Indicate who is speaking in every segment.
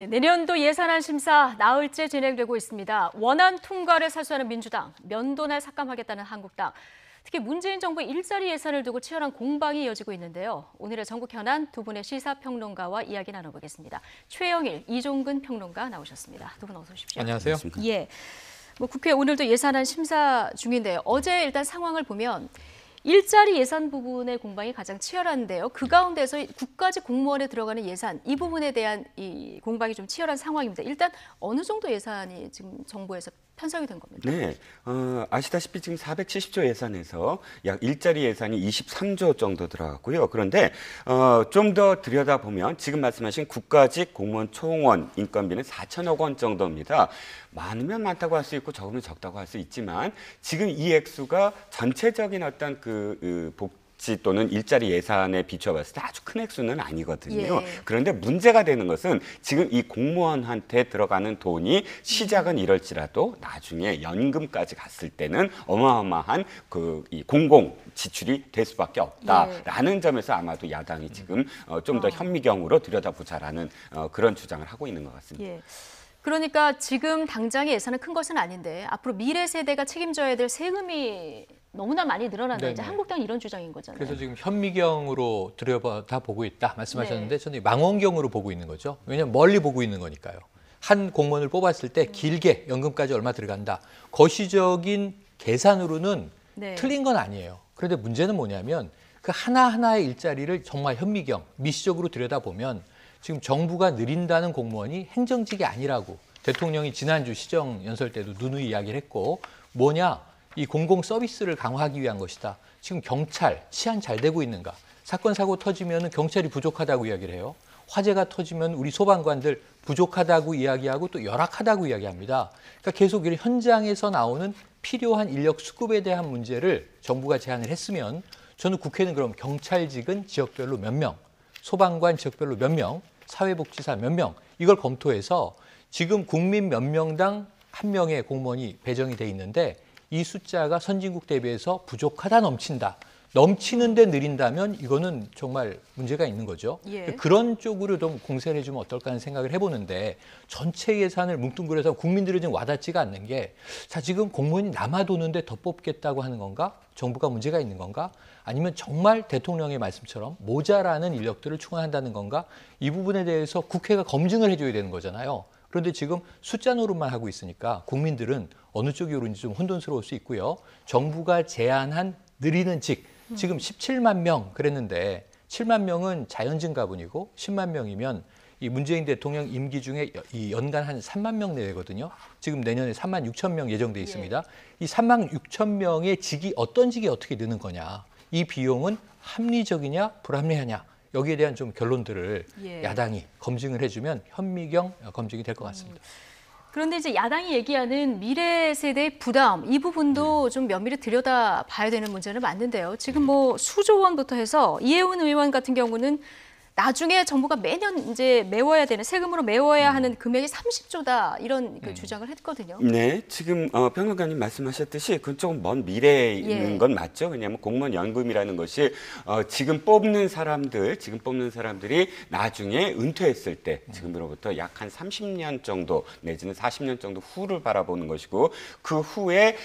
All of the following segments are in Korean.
Speaker 1: 내년도 예산안 심사 나흘째 진행되고 있습니다. 원안 통과를 사수하는 민주당, 면도날 삭감하겠다는 한국당, 특히 문재인 정부의 일자리 예산을 두고 치열한 공방이 이어지고 있는데요. 오늘의 전국 현안 두 분의 시사평론가와 이야기 나눠보겠습니다. 최영일, 이종근 평론가 나오셨습니다. 두 분 어서 오십시오.
Speaker 2: 안녕하세요.
Speaker 1: 예, 국회 오늘도 예산안 심사 중인데요. 어제 일단 상황을 보면 일자리 예산 부분의 공방이 가장 치열한데요. 그 가운데서 국가직 공무원에 들어가는 예산, 이 부분에 대한 이 공방이 좀 치열한 상황입니다. 일단 어느 정도 예산이 지금 정부에서 편성이 된 겁니다.
Speaker 3: 네, 아시다시피 지금 470조 예산에서 약 일자리 예산이 23조 정도 들어갔고요. 그런데 좀 더 들여다보면 지금 말씀하신 국가직 공무원 총원 인건비는 4천억 원 정도입니다. 많으면 많다고 할 수 있고 적으면 적다고 할 수 있지만 지금 이 액수가 전체적인 어떤 복지 또는 일자리 예산에 비춰봤을 때 아주 큰 액수는 아니거든요.
Speaker 1: 예.
Speaker 3: 그런데 문제가 되는 것은 지금 이 공무원한테 들어가는 돈이 시작은 이럴지라도 나중에 연금까지 갔을 때는 어마어마한 이 공공 지출이 될 수밖에 없다라는 점에서 아마도 야당이 지금 좀 더 현미경으로 들여다보자라는 그런 주장을 하고 있는 것 같습니다.
Speaker 1: 예. 그러니까 지금 당장의 예산은 큰 것은 아닌데 앞으로 미래 세대가 책임져야 될 세금이 너무나 많이 늘어난다.
Speaker 2: 네네.
Speaker 1: 이제 한국당이 이런 주장인 거잖아요.
Speaker 2: 그래서 지금 현미경으로 들여다보고 있다 말씀하셨는데 저는 망원경으로 보고 있는 거죠. 왜냐하면 멀리 보고 있는 거니까요. 한 공무원을 뽑았을 때 길게 연금까지 얼마 들어간다. 거시적인 계산으로는
Speaker 1: 네.
Speaker 2: 틀린 건 아니에요. 그런데 문제는 뭐냐면 그 하나하나의 일자리를 정말 현미경, 미시적으로 들여다보면 지금 정부가 늘린다는 공무원이 행정직이 아니라고 대통령이 지난주 시정연설 때도 누누이 이야기를 했고 뭐냐? 이 공공 서비스를 강화하기 위한 것이다. 지금 경찰, 치안 잘 되고 있는가? 사건, 사고 터지면 경찰이 부족하다고 이야기를 해요. 화재가 터지면 우리 소방관들 부족하다고 이야기하고 또 열악하다고 이야기합니다. 그러니까 계속 현장에서 나오는 필요한 인력 수급에 대한 문제를 정부가 제안을 했으면 저는 국회는 그럼 경찰직은 지역별로 몇 명, 소방관 지역별로 몇 명, 사회복지사 몇 명 이걸 검토해서 지금 국민 몇 명당 한 명의 공무원이 배정이 돼 있는데 이 숫자가 선진국 대비해서 부족하다 넘친다. 넘치는데 느린다면 이거는 정말 문제가 있는 거죠.
Speaker 1: 예.
Speaker 2: 그런 쪽으로 좀 공세를 해주면 어떨까 하는 생각을 해보는데 전체 예산을 뭉뚱그려서 국민들이 좀 와닿지가 않는 게 자 지금 공무원이 남아도는데 더 뽑겠다고 하는 건가? 정부가 문제가 있는 건가? 아니면 정말 대통령의 말씀처럼 모자라는 인력들을 충원한다는 건가? 이 부분에 대해서 국회가 검증을 해줘야 되는 거잖아요. 그런데 지금 숫자 노릇만 하고 있으니까 국민들은 어느 쪽이 옳은지 좀 혼돈스러울 수 있고요. 정부가 제안한 늘리는 직, 지금 17만 명 그랬는데 7만 명은 자연증 가분이고 10만 명이면 이 문재인 대통령 임기 중에 이 연간 한 3만 명 내외거든요. 지금 내년에 3만 6천 명 예정돼 있습니다. 이 3만 6천 명의 직이 어떤 직이 어떻게 느는 거냐. 이 비용은 합리적이냐 불합리하냐. 여기에 대한 좀 결론들을 야당이 검증을 해주면 현미경 검증이 될 것 같습니다.
Speaker 1: 그런데 이제 야당이 얘기하는 미래 세대의 부담 이 부분도 좀 면밀히 들여다봐야 되는 문제는 맞는데요. 지금 수조 원부터 해서 이해운 의원 같은 경우는 나중에 정부가 매년 이제 메워야 되는 세금으로 메워야 하는 금액이 30조다 이런 주장을 했거든요.
Speaker 3: 네, 지금 평론가님 말씀하셨듯이 그건 조금 먼 미래에 있는 건 맞죠. 왜냐하면 공무원 연금이라는 것이 지금 뽑는 사람들이 나중에 은퇴했을 때 지금으로부터 약 한 30년 정도 내지는 40년 정도 후를 바라보는 것이고 그 후에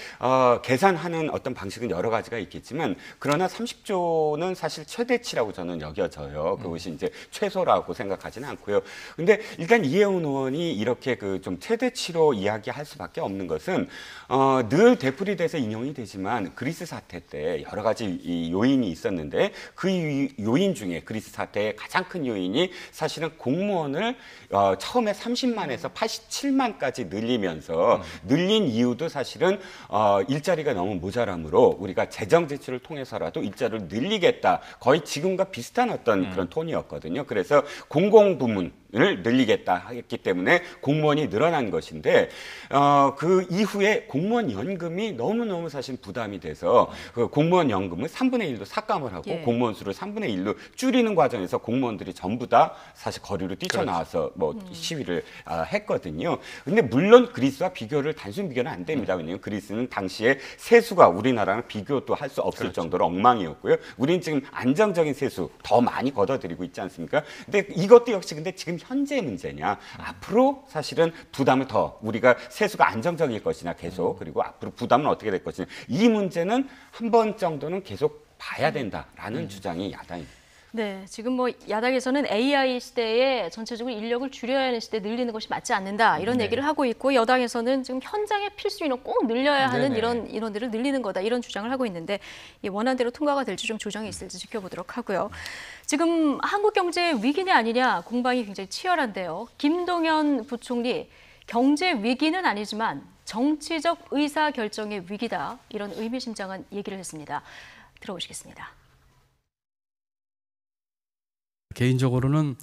Speaker 3: 계산하는 어떤 방식은 여러 가지가 있겠지만 그러나 30조는 사실 최대치라고 저는 여겨져요. 그것이 이제 최소라고 생각하지는 않고요. 근데 일단 이해운 의원이 이렇게 좀 최대치로 이야기할 수밖에 없는 것은 늘 되풀이돼서 인용이 되지만 그리스 사태 때 여러 가지 이 요인이 있었는데 그 요인 중에 그리스 사태의 가장 큰 요인이 사실은 공무원을 처음에 30만에서 87만까지 늘리면서 늘린 이유도 사실은 일자리가 너무 모자라므로 우리가 재정 제출을 통해서라도 일자리를 늘리겠다. 거의 지금과 비슷한 어떤 그런 톤이었거든요. 그래서 공공부문을 늘리겠다 했기 때문에 공무원이 늘어난 것인데 그 이후에 공무원 연금이 너무너무 사실 부담이 돼서 그 공무원 연금을 3분의 1로 삭감을 하고 공무원 수를 3분의 1로 줄이는 과정에서 공무원들이 전부 다 사실 거리로 뛰쳐나와서 시위를 했거든요. 근데 물론 그리스와 단순 비교는 안 됩니다. 왜냐하면 그리스는 당시에 세수가 우리나라랑 비교도 할 수 없을 정도로 엉망이었고요. 우리는 지금 안정적인 세수 더 많이 걷어들이고 있지 않습니까? 근데 이것도 역시 근데 지금 현재 문제냐, 앞으로 사실은 부담을 더 우리가 세수가 안정적일 것이냐 계속, 그리고 앞으로 부담은 어떻게 될 것이냐, 이 문제는 한 번 정도는 계속 봐야 된다라는 주장이 야당입니다.
Speaker 1: 네, 지금 뭐 야당에서는 AI 시대에 전체적으로 인력을 줄여야 하는 시대에 늘리는 것이 맞지 않는다 이런
Speaker 2: 네.
Speaker 1: 얘기를 하고 있고, 여당에서는 지금 현장의 필수 인원 꼭 늘려야 하는
Speaker 2: 네네.
Speaker 1: 이런 인원들을 늘리는 거다 이런 주장을 하고 있는데, 이 원안대로 통과가 될지 좀 조정이 있을지 지켜보도록 하고요. 지금 한국 경제 위기냐 아니냐 공방이 굉장히 치열한데요. 김동연 부총리, 경제 위기는 아니지만 정치적 의사 결정의 위기다 이런 의미심장한 얘기를 했습니다. 들어보시겠습니다.
Speaker 4: 개인적으로는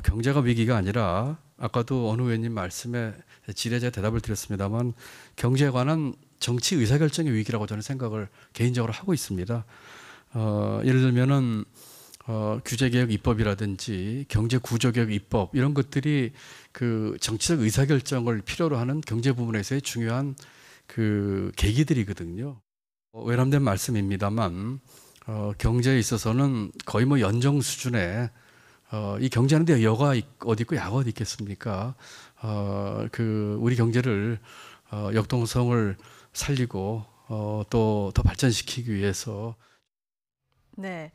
Speaker 4: 경제가 위기가 아니라, 아까도 어느 의원님 말씀에 질에 제가 대답을 드렸습니다만, 경제에 관한 정치 의사결정의 위기라고 저는 생각을 개인적으로 하고 있습니다. 예를 들면은 규제개혁 입법이라든지 경제구조개혁 입법 이런 것들이 그 정치적 의사결정을 필요로 하는 경제 부분에서의 중요한 그 계기들이거든요. 외람된 말씀입니다만 경제에 있어서는 거의 뭐 연정 수준의 이 경제하는데 여가 어디 있고 야가 어디 있겠습니까? 그 우리 경제를 역동성을 살리고 또 더 발전시키기 위해서.
Speaker 1: 네.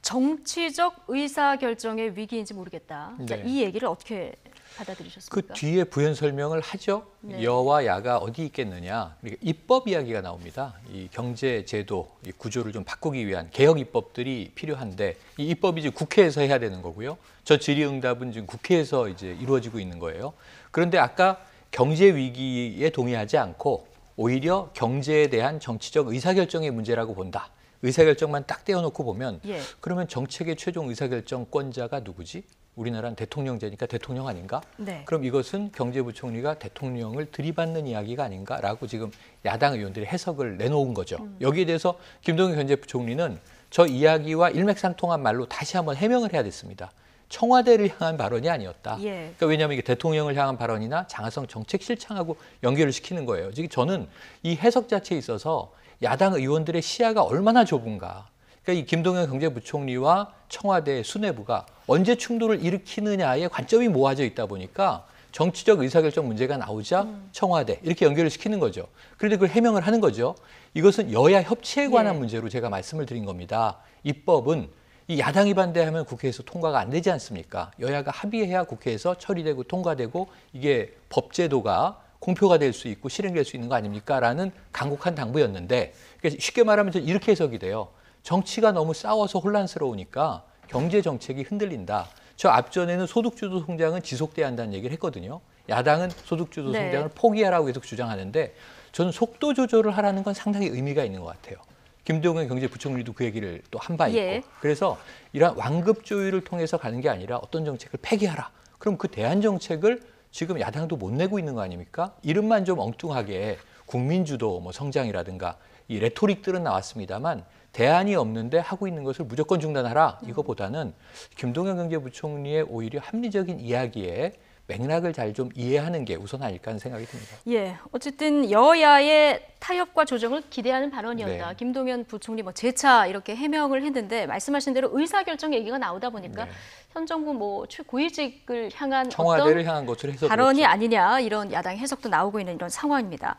Speaker 1: 정치적 의사결정의 위기인지 모르겠다. 자,
Speaker 2: 네.
Speaker 1: 이 얘기를 어떻게 받아들이셨습니까?
Speaker 2: 그 뒤에 부연 설명을 하죠.
Speaker 1: 네.
Speaker 2: 여와 야가 어디 있겠느냐. 그러니까 입법 이야기가 나옵니다. 이 경제 제도, 이 구조를 좀 바꾸기 위한 개혁 입법들이 필요한데, 이 입법이 이제 국회에서 해야 되는 거고요. 저 질의응답은 지금 국회에서 이제 이루어지고 있는 거예요. 그런데 아까 경제 위기에 동의하지 않고 오히려 경제에 대한 정치적 의사결정의 문제라고 본다. 의사결정만 딱 떼어놓고 보면,
Speaker 1: 예.
Speaker 2: 그러면 정책의 최종 의사결정권자가 누구지? 우리나라는 대통령제니까 대통령 아닌가?
Speaker 1: 네.
Speaker 2: 그럼 이것은 경제부총리가 대통령을 들이받는 이야기가 아닌가라고 지금 야당 의원들이 해석을 내놓은 거죠. 여기에 대해서 김동연 경제부총리는 저 이야기와 일맥상통한 말로 다시 한번 해명을 해야 됐습니다. 청와대를 향한 발언이 아니었다.
Speaker 1: 예.
Speaker 2: 그러니까 왜냐하면 이게 대통령을 향한 발언이나 장하성 정책 실장하고 연결을 시키는 거예요. 지금 저는 이 해석 자체에 있어서 야당 의원들의 시야가 얼마나 좁은가. 그러니까 이 김동연 경제부총리와 청와대 수뇌부가 언제 충돌을 일으키느냐에 관점이 모아져 있다 보니까 정치적 의사결정 문제가 나오자 청와대 이렇게 연결을 시키는 거죠. 그런데 그걸 해명을 하는 거죠. 이것은 여야 협치에 관한
Speaker 1: 예.
Speaker 2: 문제로 제가 말씀을 드린 겁니다. 입법은 이 야당이 반대하면 국회에서 통과가 안 되지 않습니까? 여야가 합의해야 국회에서 처리되고 통과되고 이게 법제도가 공표가 될 수 있고 실행될 수 있는 거 아닙니까? 라는 간곡한 당부였는데, 그러니까 쉽게 말하면 이렇게 해석이 돼요. 정치가 너무 싸워서 혼란스러우니까 경제 정책이 흔들린다. 저 앞전에는 소득주도 성장은 지속돼야 한다는 얘기를 했거든요. 야당은 소득주도
Speaker 1: 네.
Speaker 2: 성장을 포기하라고 계속 주장하는데, 저는 속도 조절을 하라는 건 상당히 의미가 있는 것 같아요. 김동연 경제부총리도 그 얘기를 또 한 바 있고.
Speaker 1: 예.
Speaker 2: 그래서 이러한 완급 조율을 통해서 가는 게 아니라 어떤 정책을 폐기하라. 그럼 그 대안 정책을 지금 야당도 못 내고 있는 거 아닙니까? 이름만 좀 엉뚱하게 국민주도 뭐 성장이라든가 이 레토릭들은 나왔습니다만 대안이 없는데 하고 있는 것을 무조건 중단하라. 이거보다는 김동연 경제부총리의 오히려 합리적인 이야기에 맥락을 잘 좀 이해하는 게 우선 아닐까 하는 생각이 듭니다.
Speaker 1: 예, 어쨌든 여야의 타협과 조정을 기대하는 발언이었다.
Speaker 2: 네.
Speaker 1: 김동연 부총리 뭐 재차 이렇게 해명을 했는데, 말씀하신 대로 의사결정 얘기가 나오다 보니까
Speaker 2: 네.
Speaker 1: 현 정부 뭐 최고위직을 향한
Speaker 2: 청와대를
Speaker 1: 어떤
Speaker 2: 향한 것으로 해서
Speaker 1: 발언이
Speaker 2: 그렇죠.
Speaker 1: 아니냐 이런 야당 해석도 나오고 있는 이런 상황입니다.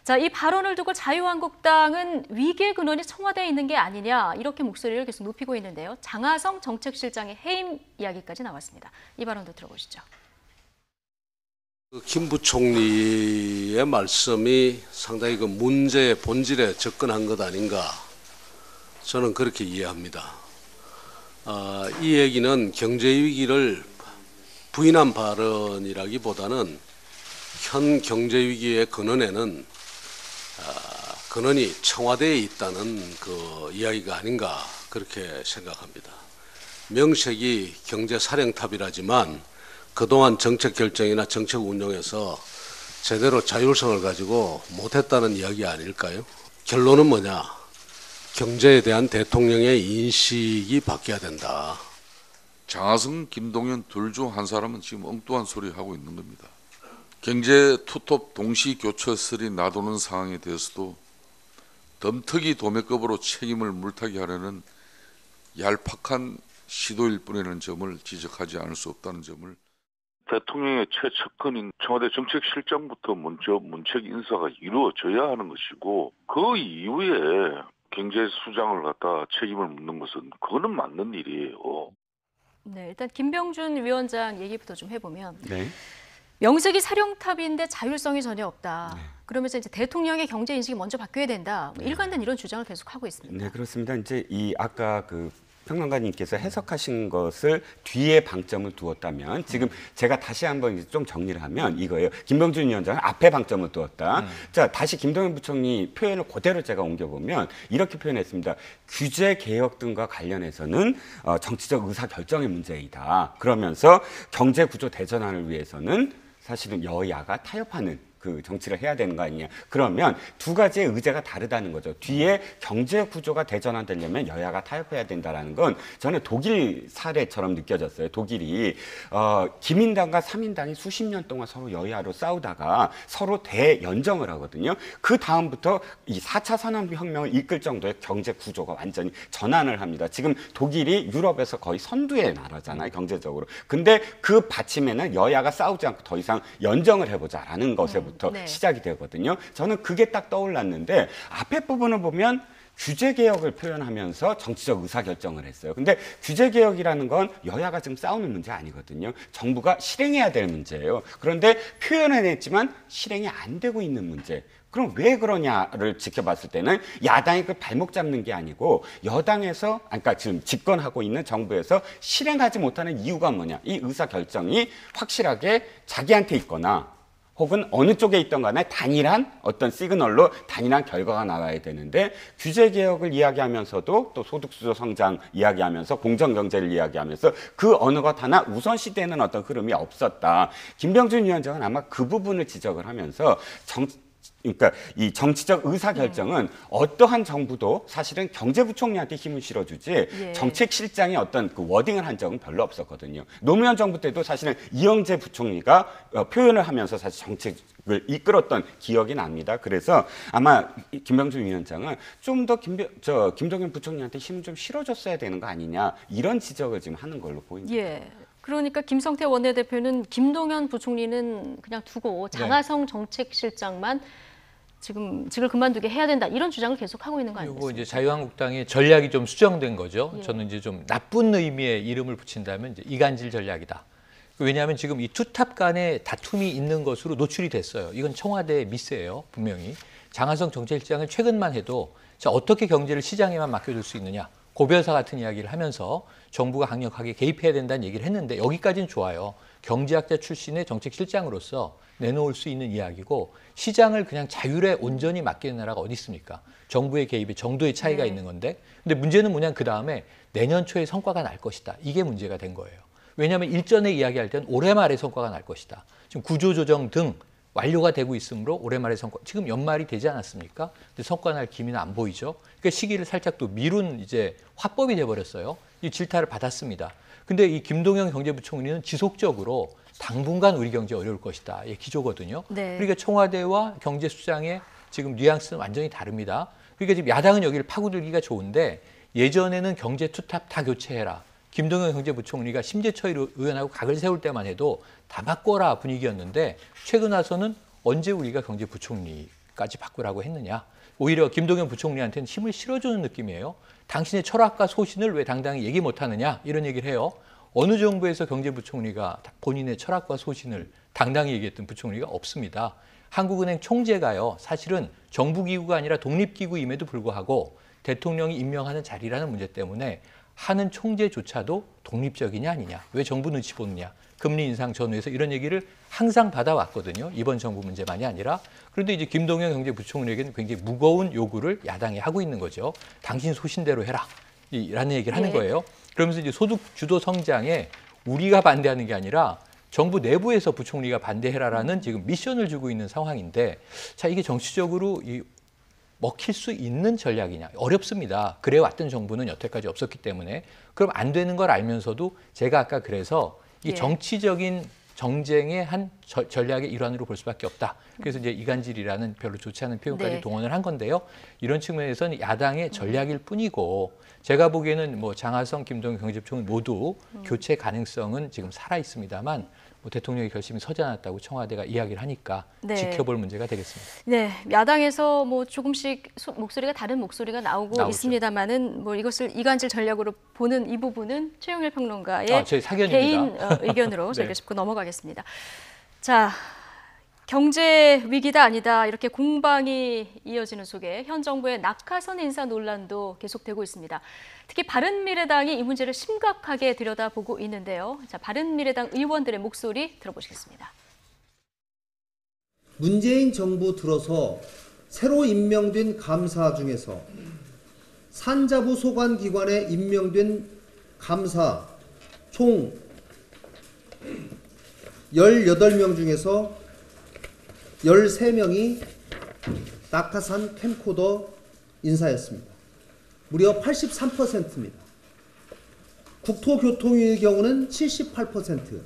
Speaker 1: 자, 이 발언을 두고 자유한국당은 위기의 근원이 청와대에 있는 게 아니냐 이렇게 목소리를 계속 높이고 있는데요. 장하성 정책실장의 해임 이야기까지 나왔습니다. 이 발언도 들어보시죠.
Speaker 5: 김 부총리의 말씀이 상당히 그 문제의 본질에 접근한 것 아닌가, 저는 그렇게 이해합니다. 이 얘기는 경제 위기를 부인한 발언이라기보다는 현 경제 위기의 근원에는 근원이 청와대에 있다는 그 이야기가 아닌가, 그렇게 생각합니다. 명색이 경제사령탑이라지만 그동안 정책 결정이나 정책 운영에서 제대로 자율성을 가지고 못했다는 이야기 아닐까요? 결론은 뭐냐? 경제에 대한 대통령의 인식이 바뀌어야 된다.
Speaker 6: 장하성, 김동연 둘 중 한 사람은 지금 엉뚱한 소리 하고 있는 겁니다. 경제 투톱 동시 교처설이 나도는 상황에 대해서도 덤터기 도매급으로 책임을 물타기 하려는 얄팍한 시도일 뿐이라는 점을 지적하지 않을 수 없다는 점을
Speaker 7: 대통령의 최측근인 청와대 정책실장부터 먼저 문책 인사가 이루어져야 하는 것이고 그 이후에 경제수장을 갖다 책임을 묻는 것은 그거는 맞는 일이에요.
Speaker 1: 네, 일단 김병준 위원장 얘기부터 좀 해보면
Speaker 3: 네.
Speaker 1: 명색이 사령탑인데 자율성이 전혀 없다. 그러면서 이제 대통령의 경제 인식이 먼저 바뀌어야 된다. 일관된 이런 주장을 계속하고 있습니다.
Speaker 3: 네, 그렇습니다. 이제 이 아까 그 평론가님께서 해석하신 것을 뒤에 방점을 두었다면 지금 제가 다시 한번 좀 정리를 하면 이거예요. 김병준 위원장은 앞에 방점을 두었다. 자, 다시 김동연 부총리 표현을 그대로 제가 옮겨보면 이렇게 표현했습니다. 규제 개혁 등과 관련해서는 정치적 의사결정의 문제이다. 그러면서 경제 구조 대전환을 위해서는 사실은 여야가 타협하는 그 정치를 해야 되는 거 아니냐. 그러면 두 가지의 의제가 다르다는 거죠. 뒤에 경제 구조가 대전환되려면 여야가 타협해야 된다라는 건 저는 독일 사례처럼 느껴졌어요. 독일이 기민당과 사민당이 수십 년 동안 서로 여야로 싸우다가 서로 대연정을 하거든요. 그 다음부터 이 4차 산업혁명을 이끌 정도의 경제 구조가 완전히 전환을 합니다. 지금 독일이 유럽에서 거의 선두의 나라잖아요. 경제적으로. 근데 그 받침에는 여야가 싸우지 않고 더 이상 연정을 해보자라는 것에 부터
Speaker 1: 네.
Speaker 3: 시작이 되거든요. 저는 그게 딱 떠올랐는데 앞에 부분을 보면 규제 개혁을 표현하면서 정치적 의사결정을 했어요. 근데 규제 개혁이라는 건 여야가 지금 싸우는 문제 아니거든요. 정부가 실행해야 될 문제예요. 그런데 표현해냈지만 실행이 안 되고 있는 문제. 그럼 왜 그러냐를 지켜봤을 때는 야당이 그 발목 잡는 게 아니고 여당에서, 그러니까 지금 집권하고 있는 정부에서 실행하지 못하는 이유가 뭐냐. 이 의사결정이 확실하게 자기한테 있거나 혹은 어느 쪽에 있던 간에 단일한 어떤 시그널로 단일한 결과가 나와야 되는데 규제개혁을 이야기하면서도 또 소득주도 성장 이야기하면서 공정경제를 이야기하면서 그 어느 것 하나 우선시되는 어떤 흐름이 없었다. 김병준 위원장은 아마 그 부분을 지적을 하면서 그러니까 이 정치적 의사결정은 어떠한 정부도 사실은 경제부총리한테 힘을 실어주지 정책실장이 어떤 그 워딩을 한 적은 별로 없었거든요. 노무현 정부 때도 사실은 이영재 부총리가 표현을 하면서 사실 정책을 이끌었던 기억이 납니다. 그래서 아마 김병준 위원장은 좀 더 김동연 부총리한테 힘을 좀 실어줬어야 되는 거 아니냐 이런 지적을 지금 하는 걸로 보입니다.
Speaker 1: 예. 그러니까 김성태 원내대표는 김동연 부총리는 그냥 두고 장하성 정책실장만 지금 직을 그만두게 해야 된다 이런 주장을 계속하고 있는 거
Speaker 2: 그리고
Speaker 1: 아니겠습니까?
Speaker 2: 이제 자유한국당의 전략이 좀 수정된 거죠. 저는 이제 좀 나쁜 의미의 이름을 붙인다면 이제 이간질 전략이다. 왜냐하면 지금 이 투탑 간의 다툼이 있는 것으로 노출이 됐어요. 이건 청와대의 미스예요, 분명히. 장하성 정책실장을 최근만 해도 자, 어떻게 경제를 시장에만 맡겨줄 수 있느냐. 고별사 같은 이야기를 하면서 정부가 강력하게 개입해야 된다는 얘기를 했는데 여기까지는 좋아요. 경제학자 출신의 정책실장으로서 내놓을 수 있는 이야기고 시장을 그냥 자율에 온전히 맡기는 나라가 어디 있습니까? 정부의 개입에 정도의 차이가 있는 건데 근데 문제는 뭐냐면 그다음에 내년 초에 성과가 날 것이다. 이게 문제가 된 거예요. 왜냐하면 일전에 이야기할 때는 올해 말에 성과가 날 것이다. 지금 구조조정 등 완료가 되고 있으므로 올해 말에 성과, 지금 연말이 되지 않았습니까? 근데 성과 날 기미는 안 보이죠. 그러니까 시기를 살짝 또 미룬 이제 화법이 돼버렸어요. 이 질타를 받았습니다. 근데 이 김동연 경제부총리는 지속적으로 당분간 우리 경제 어려울 것이다. 이게 기조거든요.
Speaker 1: 네.
Speaker 2: 그러니까 청와대와 경제수장의 지금 뉘앙스는 완전히 다릅니다. 그러니까 지금 야당은 여기를 파고들기가 좋은데 예전에는 경제 투탑 다 교체해라. 김동연 경제부총리가 심재철 의원하고 각을 세울 때만 해도 다 바꿔라 분위기였는데 최근 와서는 언제 우리가 경제부총리까지 바꾸라고 했느냐. 오히려 김동연 부총리한테는 힘을 실어주는 느낌이에요. 당신의 철학과 소신을 왜 당당히 얘기 못하느냐 이런 얘기를 해요. 어느 정부에서 경제부총리가 본인의 철학과 소신을 당당히 얘기했던 부총리가 없습니다. 한국은행 총재가요. 사실은 정부기구가 아니라 독립기구임에도 불구하고 대통령이 임명하는 자리라는 문제 때문에 하는 총재조차도 독립적이냐 아니냐. 왜 정부 눈치 보느냐. 금리 인상 전후에서 이런 얘기를 항상 받아왔거든요. 이번 정부 문제만이 아니라. 그런데 이제 김동연 경제부총리에게는 굉장히 무거운 요구를 야당이 하고 있는 거죠. 당신 소신대로 해라. 라는 얘기를 하는 거예요. 그러면서 이제 소득 주도 성장에 우리가 반대하는 게 아니라 정부 내부에서 부총리가 반대해라라는 지금 미션을 주고 있는 상황인데 자, 이게 정치적으로 먹힐 수 있는 전략이냐. 어렵습니다. 그래 왔던 정부는 여태까지 없었기 때문에. 그럼 안 되는 걸 알면서도 제가 아까 그래서 이 정치적인 정쟁의 한 전략의 일환으로 볼 수밖에 없다. 그래서 이제 이간질이라는 별로 좋지 않은 표현까지
Speaker 1: 네.
Speaker 2: 동원을 한 건데요. 이런 측면에서는 야당의 전략일 뿐이고 제가 보기에는 뭐 장하성, 김동연 경제부총리 모두 교체 가능성은 지금 살아 있습니다만 뭐 대통령의 결심이 서지 않았다고 청와대가 이야기를 하니까
Speaker 1: 네.
Speaker 2: 지켜볼 문제가 되겠습니다.
Speaker 1: 네, 야당에서 뭐 조금씩 목소리가 다른 목소리가 나오고
Speaker 2: 나오죠.
Speaker 1: 있습니다만은 뭐 이것을 이간질 전략으로 보는 이 부분은 최영일 평론가의
Speaker 2: 제 사견입니다.
Speaker 1: 개인 의견으로
Speaker 2: 네.
Speaker 1: 저희가 짚고 넘어가겠습니다. 자, 경제 위기다 아니다 이렇게 공방이 이어지는 속에 현 정부의 낙하산 인사 논란도 계속되고 있습니다. 특히 바른미래당이 이 문제를 심각하게 들여다보고 있는데요. 자, 바른미래당 의원들의 목소리 들어보시겠습니다.
Speaker 8: 문재인 정부 들어서 새로 임명된 감사 중에서 산자부 소관기관에 임명된 감사 총 18명 중에서 13명이 낙하산 캠코더 인사였습니다. 무려 83%입니다. 국토교통위의 경우는 78%,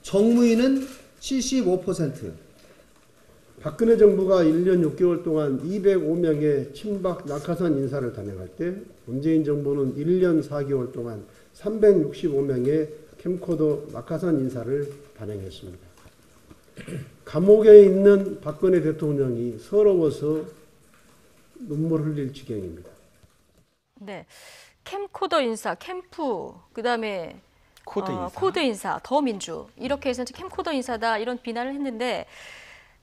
Speaker 8: 정무위는 75%.
Speaker 9: 박근혜 정부가 1년 6개월 동안 205명의 친박 낙하산 인사를 단행할 때 문재인 정부는 1년 4개월 동안 365명의 캠코더 낙하산 인사를 단행했습니다. 감옥에 있는 박근혜 대통령이 서러워서 눈물 흘릴 지경입니다.
Speaker 1: 네, 캠코더 인사, 캠프, 그다음에
Speaker 3: 코드 인사.
Speaker 1: 더민주 이렇게 해서 이제 캠코더 인사다 이런 비난을 했는데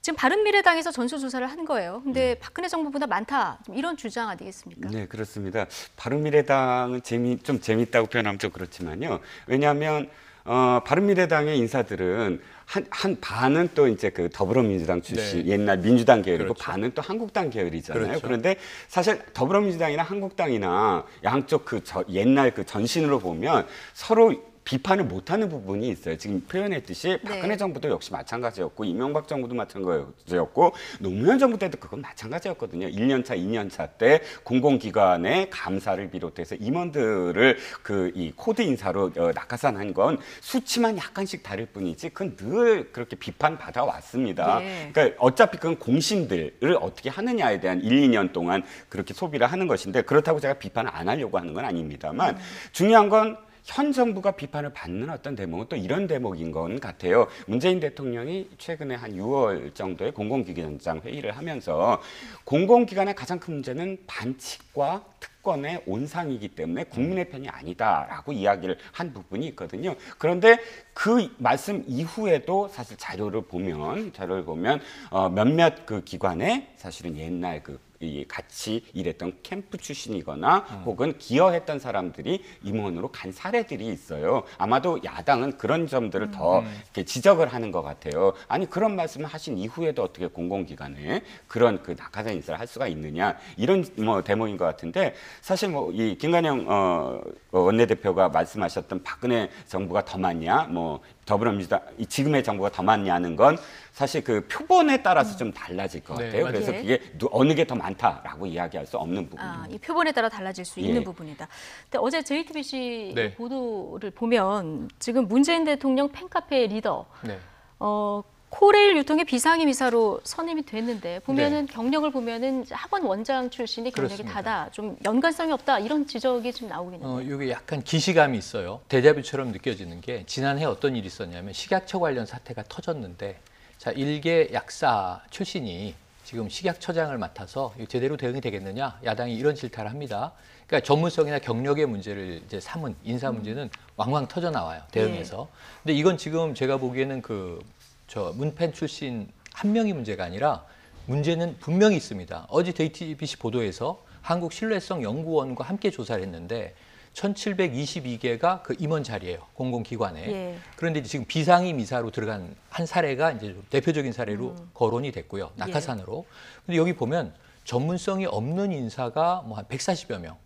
Speaker 1: 지금 바른미래당에서 전수조사를 한 거예요. 근데 박근혜 정부보다 많다 이런 주장 아니겠습니까?
Speaker 3: 네, 그렇습니다. 바른미래당은 좀 재미있다고 표현하면 좀 그렇지만요. 왜냐하면 바른미래당의 인사들은 한 반은 또 이제 그 더불어민주당 출신,
Speaker 2: 네.
Speaker 3: 옛날 민주당 계열이고
Speaker 2: 그렇죠.
Speaker 3: 반은 또 한국당 계열이잖아요.
Speaker 2: 그렇죠.
Speaker 3: 그런데 사실 더불어민주당이나 한국당이나 양쪽 옛날 그 전신으로 보면 서로 비판을 못하는 부분이 있어요. 지금 표현했듯이 박근혜 정부도 역시 마찬가지였고 이명박 정부도 마찬가지였고 노무현 정부 때도 그건 마찬가지였거든요. 1년차, 2년차 때 공공기관의 감사를 비롯해서 임원들을 이 코드 인사로 낙하산한 건 수치만 약간씩 다를 뿐이지 그건 늘 그렇게 비판받아 왔습니다.
Speaker 1: 네.
Speaker 3: 그러니까 어차피 그건 공신들을 어떻게 하느냐에 대한 1, 2년 동안 그렇게 소비를 하는 것인데 그렇다고 제가 비판을 안 하려고 하는 건 아닙니다만 중요한 건 현 정부가 비판을 받는 어떤 대목은 또 이런 대목인 것 같아요. 문재인 대통령이 최근에 한 6월 정도에 공공기관장 회의를 하면서 공공기관의 가장 큰 문제는 반칙과 특권의 온상이기 때문에 국민의 편이 아니다라고 이야기를 한 부분이 있거든요. 그런데 그 말씀 이후에도 사실 자료를 보면 몇몇 그 기관에 사실은 옛날 같이 일했던 캠프 출신이거나 혹은 기여했던 사람들이 임원으로 간 사례들이 있어요. 아마도 야당은 그런 점들을 더 이렇게 지적을 하는 것 같아요. 아니 그런 말씀을 하신 이후에도 어떻게 공공기관에 그런 그 낙하산 인사를 할 수가 있느냐 이런 대목인 것 같은데 사실 이 김관영 원내대표가 말씀하셨던 박근혜 정부가 더 많냐 더불어민주당 지금의 정부가 더 많냐는 건 사실 그 표본에 따라서 좀 달라질 것 같아요.
Speaker 2: 네,
Speaker 3: 그래서
Speaker 1: 예.
Speaker 3: 그게 어느 게 더 많다라고 이야기할 수 없는 부분입니다.
Speaker 1: 이 표본에 따라 달라질 수 있는
Speaker 3: 예.
Speaker 1: 부분이다. 근데 어제 JTBC
Speaker 2: 네.
Speaker 1: 보도를 보면 지금 문재인 대통령 팬카페 리더
Speaker 2: 네.
Speaker 1: 코레일 유통의 비상임 이사로 선임이 됐는데 보면은 경력을 보면은 학원 원장 출신이 경력이
Speaker 2: 그렇습니다.
Speaker 1: 다다. 좀 연관성이 없다 이런 지적이 지금 나오고 있는데.
Speaker 2: 이게 약간 기시감이 있어요. 데자뷰처럼 느껴지는 게 지난해 어떤 일이 있었냐면 식약처 관련 사태가 터졌는데 자 일개 약사 출신이 지금 식약처장을 맡아서 제대로 대응이 되겠느냐 야당이 이런 질타를 합니다. 그러니까 전문성이나 경력의 문제를 이제 삼은 인사 문제는 왕왕 터져 나와요 대응에서. 근데 이건 지금 제가 보기에는 문팬 출신 한 명이 문제가 아니라 문제는 분명히 있습니다. 어제 JTBC 보도에서 한국신뢰성연구원과 함께 조사를 했는데 1722개가 그 임원 자리예요. 공공기관에.
Speaker 1: 예.
Speaker 2: 그런데 지금 비상임 이사로 들어간 한 사례가 이제 좀 대표적인 사례로 거론이 됐고요. 낙하산으로. 근데 여기 보면 전문성이 없는 인사가 한 140여 명.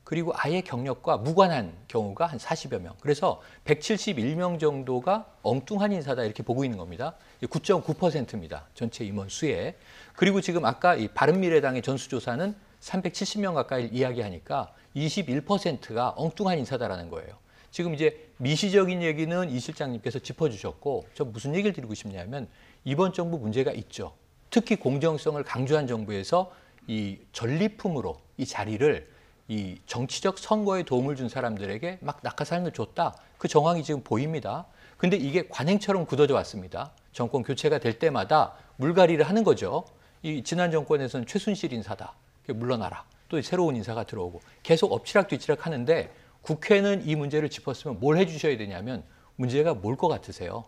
Speaker 2: 그리고 아예 경력과 무관한 경우가 한 40여 명. 그래서 171명 정도가 엉뚱한 인사다 이렇게 보고 있는 겁니다. 9.9%입니다. 전체 임원 수에. 그리고 지금 아까 이 바른미래당의 전수조사는 370명 가까이 이야기하니까 21%가 엉뚱한 인사다라는 거예요. 지금 이제 미시적인 얘기는 이 실장님께서 짚어주셨고, 저 무슨 얘기를 드리고 싶냐면 이번 정부 문제가 있죠. 특히 공정성을 강조한 정부에서 이 전리품으로 이 자리를 이 정치적 선거에 도움을 준 사람들에게 막 낙하산을 줬다. 그 정황이 지금 보입니다. 근데 이게 관행처럼 굳어져 왔습니다. 정권 교체가 될 때마다 물갈이를 하는 거죠. 이 지난 정권에서는 최순실 인사다. 물러나라. 또 새로운 인사가 들어오고 계속 엎치락 뒤치락 하는데 국회는 이 문제를 짚었으면 뭘 해주셔야 되냐면 문제가 뭘 것 같으세요?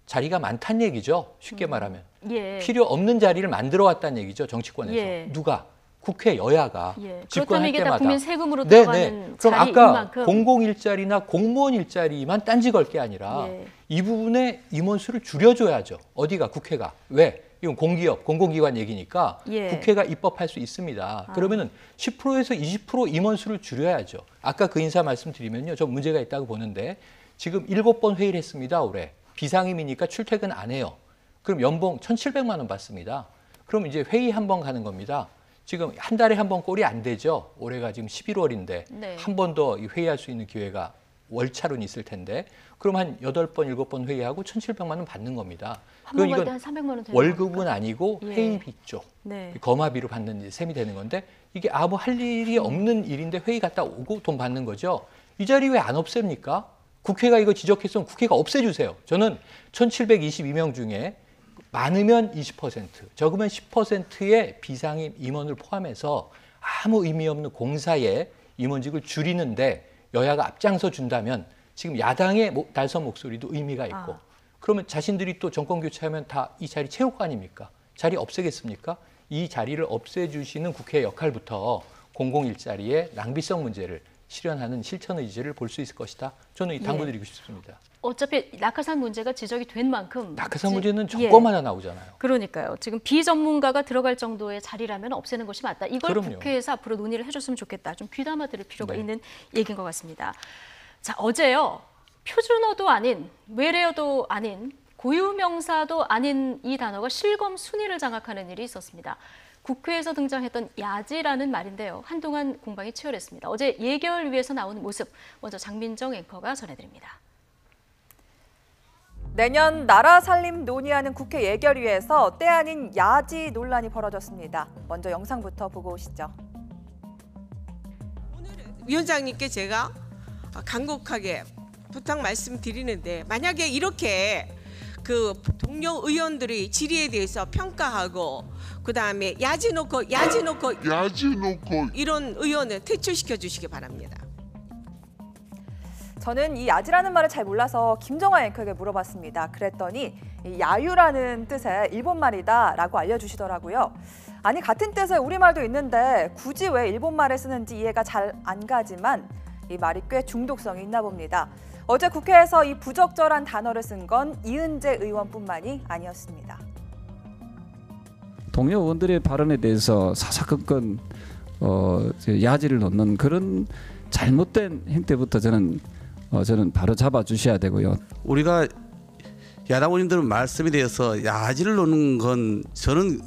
Speaker 2: 자리가 많다는 얘기죠. 쉽게 말하면.
Speaker 1: 예.
Speaker 2: 필요 없는 자리를 만들어 왔다는 얘기죠. 정치권에서.
Speaker 1: 예.
Speaker 2: 누가? 국회 여야가
Speaker 1: 예. 그렇다면
Speaker 2: 집권할
Speaker 1: 이게 다
Speaker 2: 때마다.
Speaker 1: 국민 세금으로
Speaker 2: 네,
Speaker 1: 들어가는
Speaker 2: 네. 그럼
Speaker 1: 자리인
Speaker 2: 아까
Speaker 1: 만큼
Speaker 2: 공공 일자리나 공무원 일자리만 딴지 걸 게 아니라
Speaker 1: 예.
Speaker 2: 이 부분에 임원수를 줄여줘야죠. 어디가? 국회가. 왜? 이건 공기업, 공공기관 얘기니까
Speaker 1: 예.
Speaker 2: 국회가 입법할 수 있습니다. 그러면은 10%에서 20% 임원수를 줄여야죠. 아까 그 인사 말씀드리면요. 저 문제가 있다고 보는데 지금 7번 회의를 했습니다. 올해. 비상임이니까 출퇴근 안 해요. 그럼 연봉 1,700만 원 받습니다. 그럼 이제 회의 한 번 가는 겁니다. 지금 한 달에 한 번 꼴이 안 되죠. 올해가 지금 11월인데
Speaker 1: 네.
Speaker 2: 한 번 더 회의할 수 있는 기회가 월차로는 있을 텐데 그럼 한 8번, 7번 회의하고 1,700만 원 받는 겁니다.
Speaker 1: 한 번 갈
Speaker 2: 그건
Speaker 1: 때 한 300만 원 되는
Speaker 2: 월급은
Speaker 1: 겁니까?
Speaker 2: 아니고
Speaker 1: 예.
Speaker 2: 회의비 쪽,
Speaker 1: 네.
Speaker 2: 거마비로 받는 셈이 되는 건데 이게 아무 할 일이 없는 일인데 회의 갔다 오고 돈 받는 거죠. 이 자리 왜 안 없앱니까? 국회가 이거 지적했으면 국회가 없애주세요. 저는 1,722명 중에 많으면 20%, 적으면 10%의 비상임 임원을 포함해서 아무 의미 없는 공사에 임원직을 줄이는데 여야가 앞장서 준다면 지금 야당의 날선 목소리도 의미가 있고 그러면 자신들이 또 정권 교체하면 다 이 자리 채울 거 아닙니까? 자리 없애겠습니까? 이 자리를 없애주시는 국회의 역할부터 공공 일자리의 낭비성 문제를 실현하는 실천 의지를 볼 수 있을 것이다. 저는 당부드리고 싶습니다.
Speaker 1: 어차피 낙하산 문제가 지적이 된 만큼
Speaker 2: 낙하산 문제는 정권마다 나오잖아요.
Speaker 1: 그러니까요. 지금 비전문가가 들어갈 정도의 자리라면 없애는 것이 맞다. 이걸
Speaker 2: 그럼요.
Speaker 1: 국회에서 앞으로 논의를 해줬으면 좋겠다. 좀 귀담아 들을 필요가
Speaker 2: 네.
Speaker 1: 있는 얘기인 것 같습니다. 자, 어제요. 표준어도 아닌 외래어도 아닌 고유명사도 아닌 이 단어가 실검 순위를 장악하는 일이 있었습니다. 국회에서 등장했던 야지라는 말인데요. 한동안 공방이 치열했습니다. 어제 예결위에서 나온 모습 먼저 장민정 앵커가 전해드립니다.
Speaker 10: 내년 나라 살림 논의하는 국회 예결위에서 때 아닌 야지 논란이 벌어졌습니다. 먼저 영상부터 보고 오시죠.
Speaker 11: 위원장님께 제가 간곡하게 부탁 말씀드리는데 만약에 이렇게 그 동료 의원들이 질의에 대해서 평가하고 그다음에 야지 놓고 이런 의원은 퇴출시켜 주시기 바랍니다.
Speaker 10: 저는 이 야지라는 말을 잘 몰라서 김정아 앵커에게 물어봤습니다. 그랬더니 이 야유라는 뜻의 일본말이다라고 알려주시더라고요. 아니 같은 뜻의 우리말도 있는데 굳이 왜 일본말을 쓰는지 이해가 잘 안 가지만 이 말이 꽤 중독성이 있나 봅니다. 어제 국회에서 이 부적절한 단어를 쓴 건 이은재 의원뿐만이 아니었습니다.
Speaker 12: 동료 의원들의 발언에 대해서 사사건건 야지를 넣는 그런 잘못된 행태부터 저는 바로 잡아주셔야 되고요.
Speaker 13: 우리가 야당 의원님들 말씀에 대해서 야지를 놓는 건 저는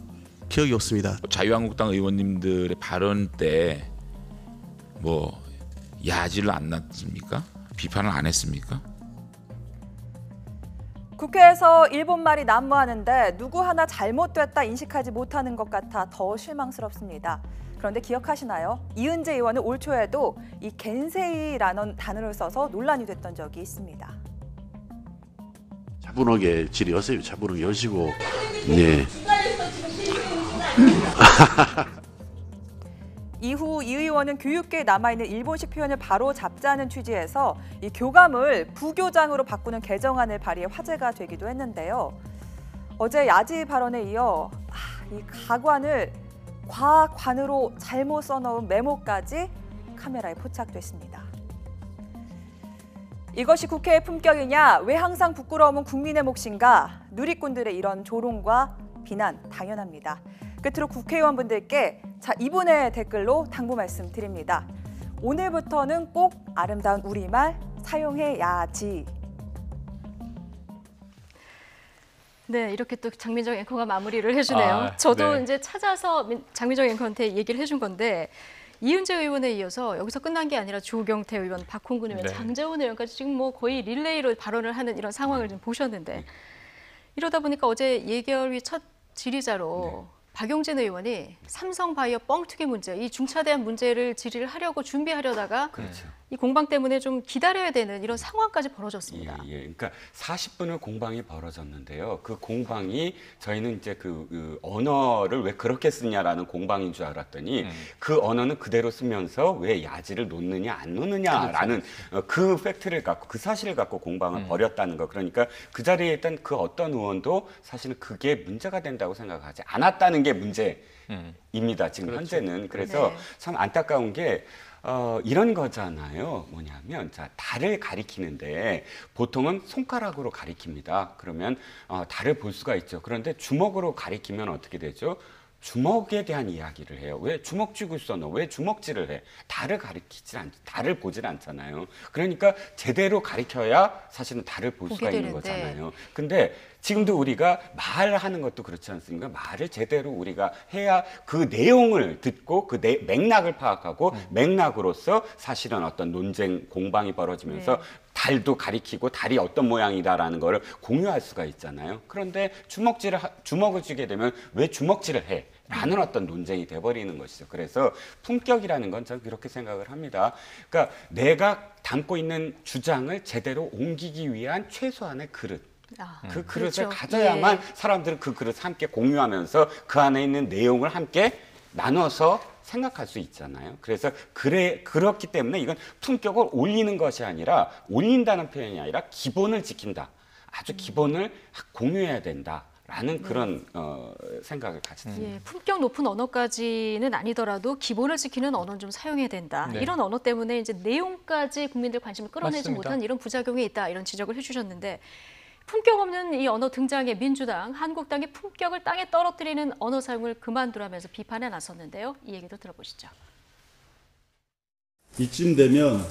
Speaker 13: 기억이 없습니다.
Speaker 14: 자유한국당 의원님들의 발언 때 뭐 야지를 안 놨습니까? 비판을 안 했습니까?
Speaker 10: 국회에서 일본말이 난무하는데 누구 하나 잘못됐다 인식하지 못하는 것 같아 더 실망스럽습니다. 그런데 기억하시나요? 이은재 의원은 올 초에도 이 겐세이라는 단어를 써서 논란이 됐던 적이 있습니다.
Speaker 15: 차분하게 질의하세요. 차분하게 하시고. 네.
Speaker 10: 이후 이 의원은 교육계에 남아있는 일본식 표현을 바로 잡자는 취지에서 이 교감을 부교장으로 바꾸는 개정안을 발의해 화제가 되기도 했는데요. 어제 야지 발언에 이어 이 가관을 과관으로 잘못 써놓은 메모까지 카메라에 포착됐습니다. 이것이 국회의 품격이냐? 왜 항상 부끄러움은 국민의 몫인가? 누리꾼들의 이런 조롱과 비난 당연합니다. 끝으로 국회의원분들께 이분의 댓글로 당부 말씀드립니다. 오늘부터는 꼭 아름다운 우리말 사용해야지.
Speaker 1: 네, 이렇게 또 장민정 앵커가 마무리를 해주네요. 저도
Speaker 2: 네.
Speaker 1: 이제 찾아서 장민정 앵커한테 얘기를 해준 건데 이은재 의원에 이어서 여기서 끝난 게 아니라 조경태 의원, 박홍근 의원,
Speaker 2: 네.
Speaker 1: 장재원 의원까지 지금 뭐 거의 릴레이로 발언을 하는 이런 상황을 좀 보셨는데 이러다 보니까 어제 예결위 첫 질의자로 박용진 의원이 삼성바이오 뻥튀기 문제, 이 중차대한 문제를 질의를 하려고 준비하려다가 이 공방 때문에 좀 기다려야 되는 이런 상황까지 벌어졌습니다.
Speaker 3: 예. 그러니까 40분을 공방이 벌어졌는데요. 그 공방이 저희는 이제 그 언어를 왜 그렇게 쓰냐라는 공방인 줄 알았더니 그 언어는 그대로 쓰면서 왜 야지를 놓느냐 안 놓느냐라는 그 팩트를 갖고 그 사실을 갖고 공방을 벌였다는 거. 그러니까 그 자리에 있던 그 어떤 의원도 사실은 그게 문제가 된다고 생각하지 않았다는 게 문제입니다. 지금 현재는. 그래서 참 안타까운 게 이런 거잖아요. 뭐냐면 자, 달을 가리키는데 보통은 손가락으로 가리킵니다. 그러면 달을 볼 수가 있죠. 그런데 주먹으로 가리키면 어떻게 되죠? 주먹에 대한 이야기를 해요. 왜 주먹 쥐고 있어 너? 왜 주먹질을 해? 달을 달을 보질 않잖아요. 그러니까 제대로 가리켜야 사실은 달을 볼 수가 있는 거잖아요. 근데 지금도 우리가 말하는 것도 그렇지 않습니까? 말을 제대로 우리가 해야 그 내용을 듣고 그 맥락을 파악하고 맥락으로서 사실은 어떤 논쟁, 공방이 벌어지면서 달도 가리키고 달이 어떤 모양이다라는 거를 공유할 수가 있잖아요. 그런데 주먹을 쥐게 되면 왜 주먹질을 해? 라는 어떤 논쟁이 돼버리는 것이죠. 그래서 품격이라는 건 저는 그렇게 생각을 합니다. 그러니까 내가 담고 있는 주장을 제대로 옮기기 위한 최소한의 그릇. 그 그릇을
Speaker 1: 그렇죠.
Speaker 3: 가져야만 사람들은 그 그릇을 함께 공유하면서 그 안에 있는 내용을 함께 나눠서 생각할 수 있잖아요. 그래서 그렇기 때문에 이건 품격을 올리는 것이 아니라 올린다는 표현이 아니라 기본을 지킨다. 아주 기본을 공유해야 된다. 라는 그런 생각을 가졌습니다.
Speaker 1: 품격 높은 언어까지는 아니더라도 기본을 지키는 언어는 좀 사용해야 된다. 이런 언어 때문에 이제 내용까지 국민들 관심을 끌어내지 못한 이런 부작용이 있다. 이런 지적을 해주셨는데 품격 없는 이 언어 등장에 민주당, 한국당이 품격을 땅에 떨어뜨리는 언어 사용을 그만두라면서 비판에 나섰는데요. 이 얘기도 들어보시죠.
Speaker 16: 이쯤 되면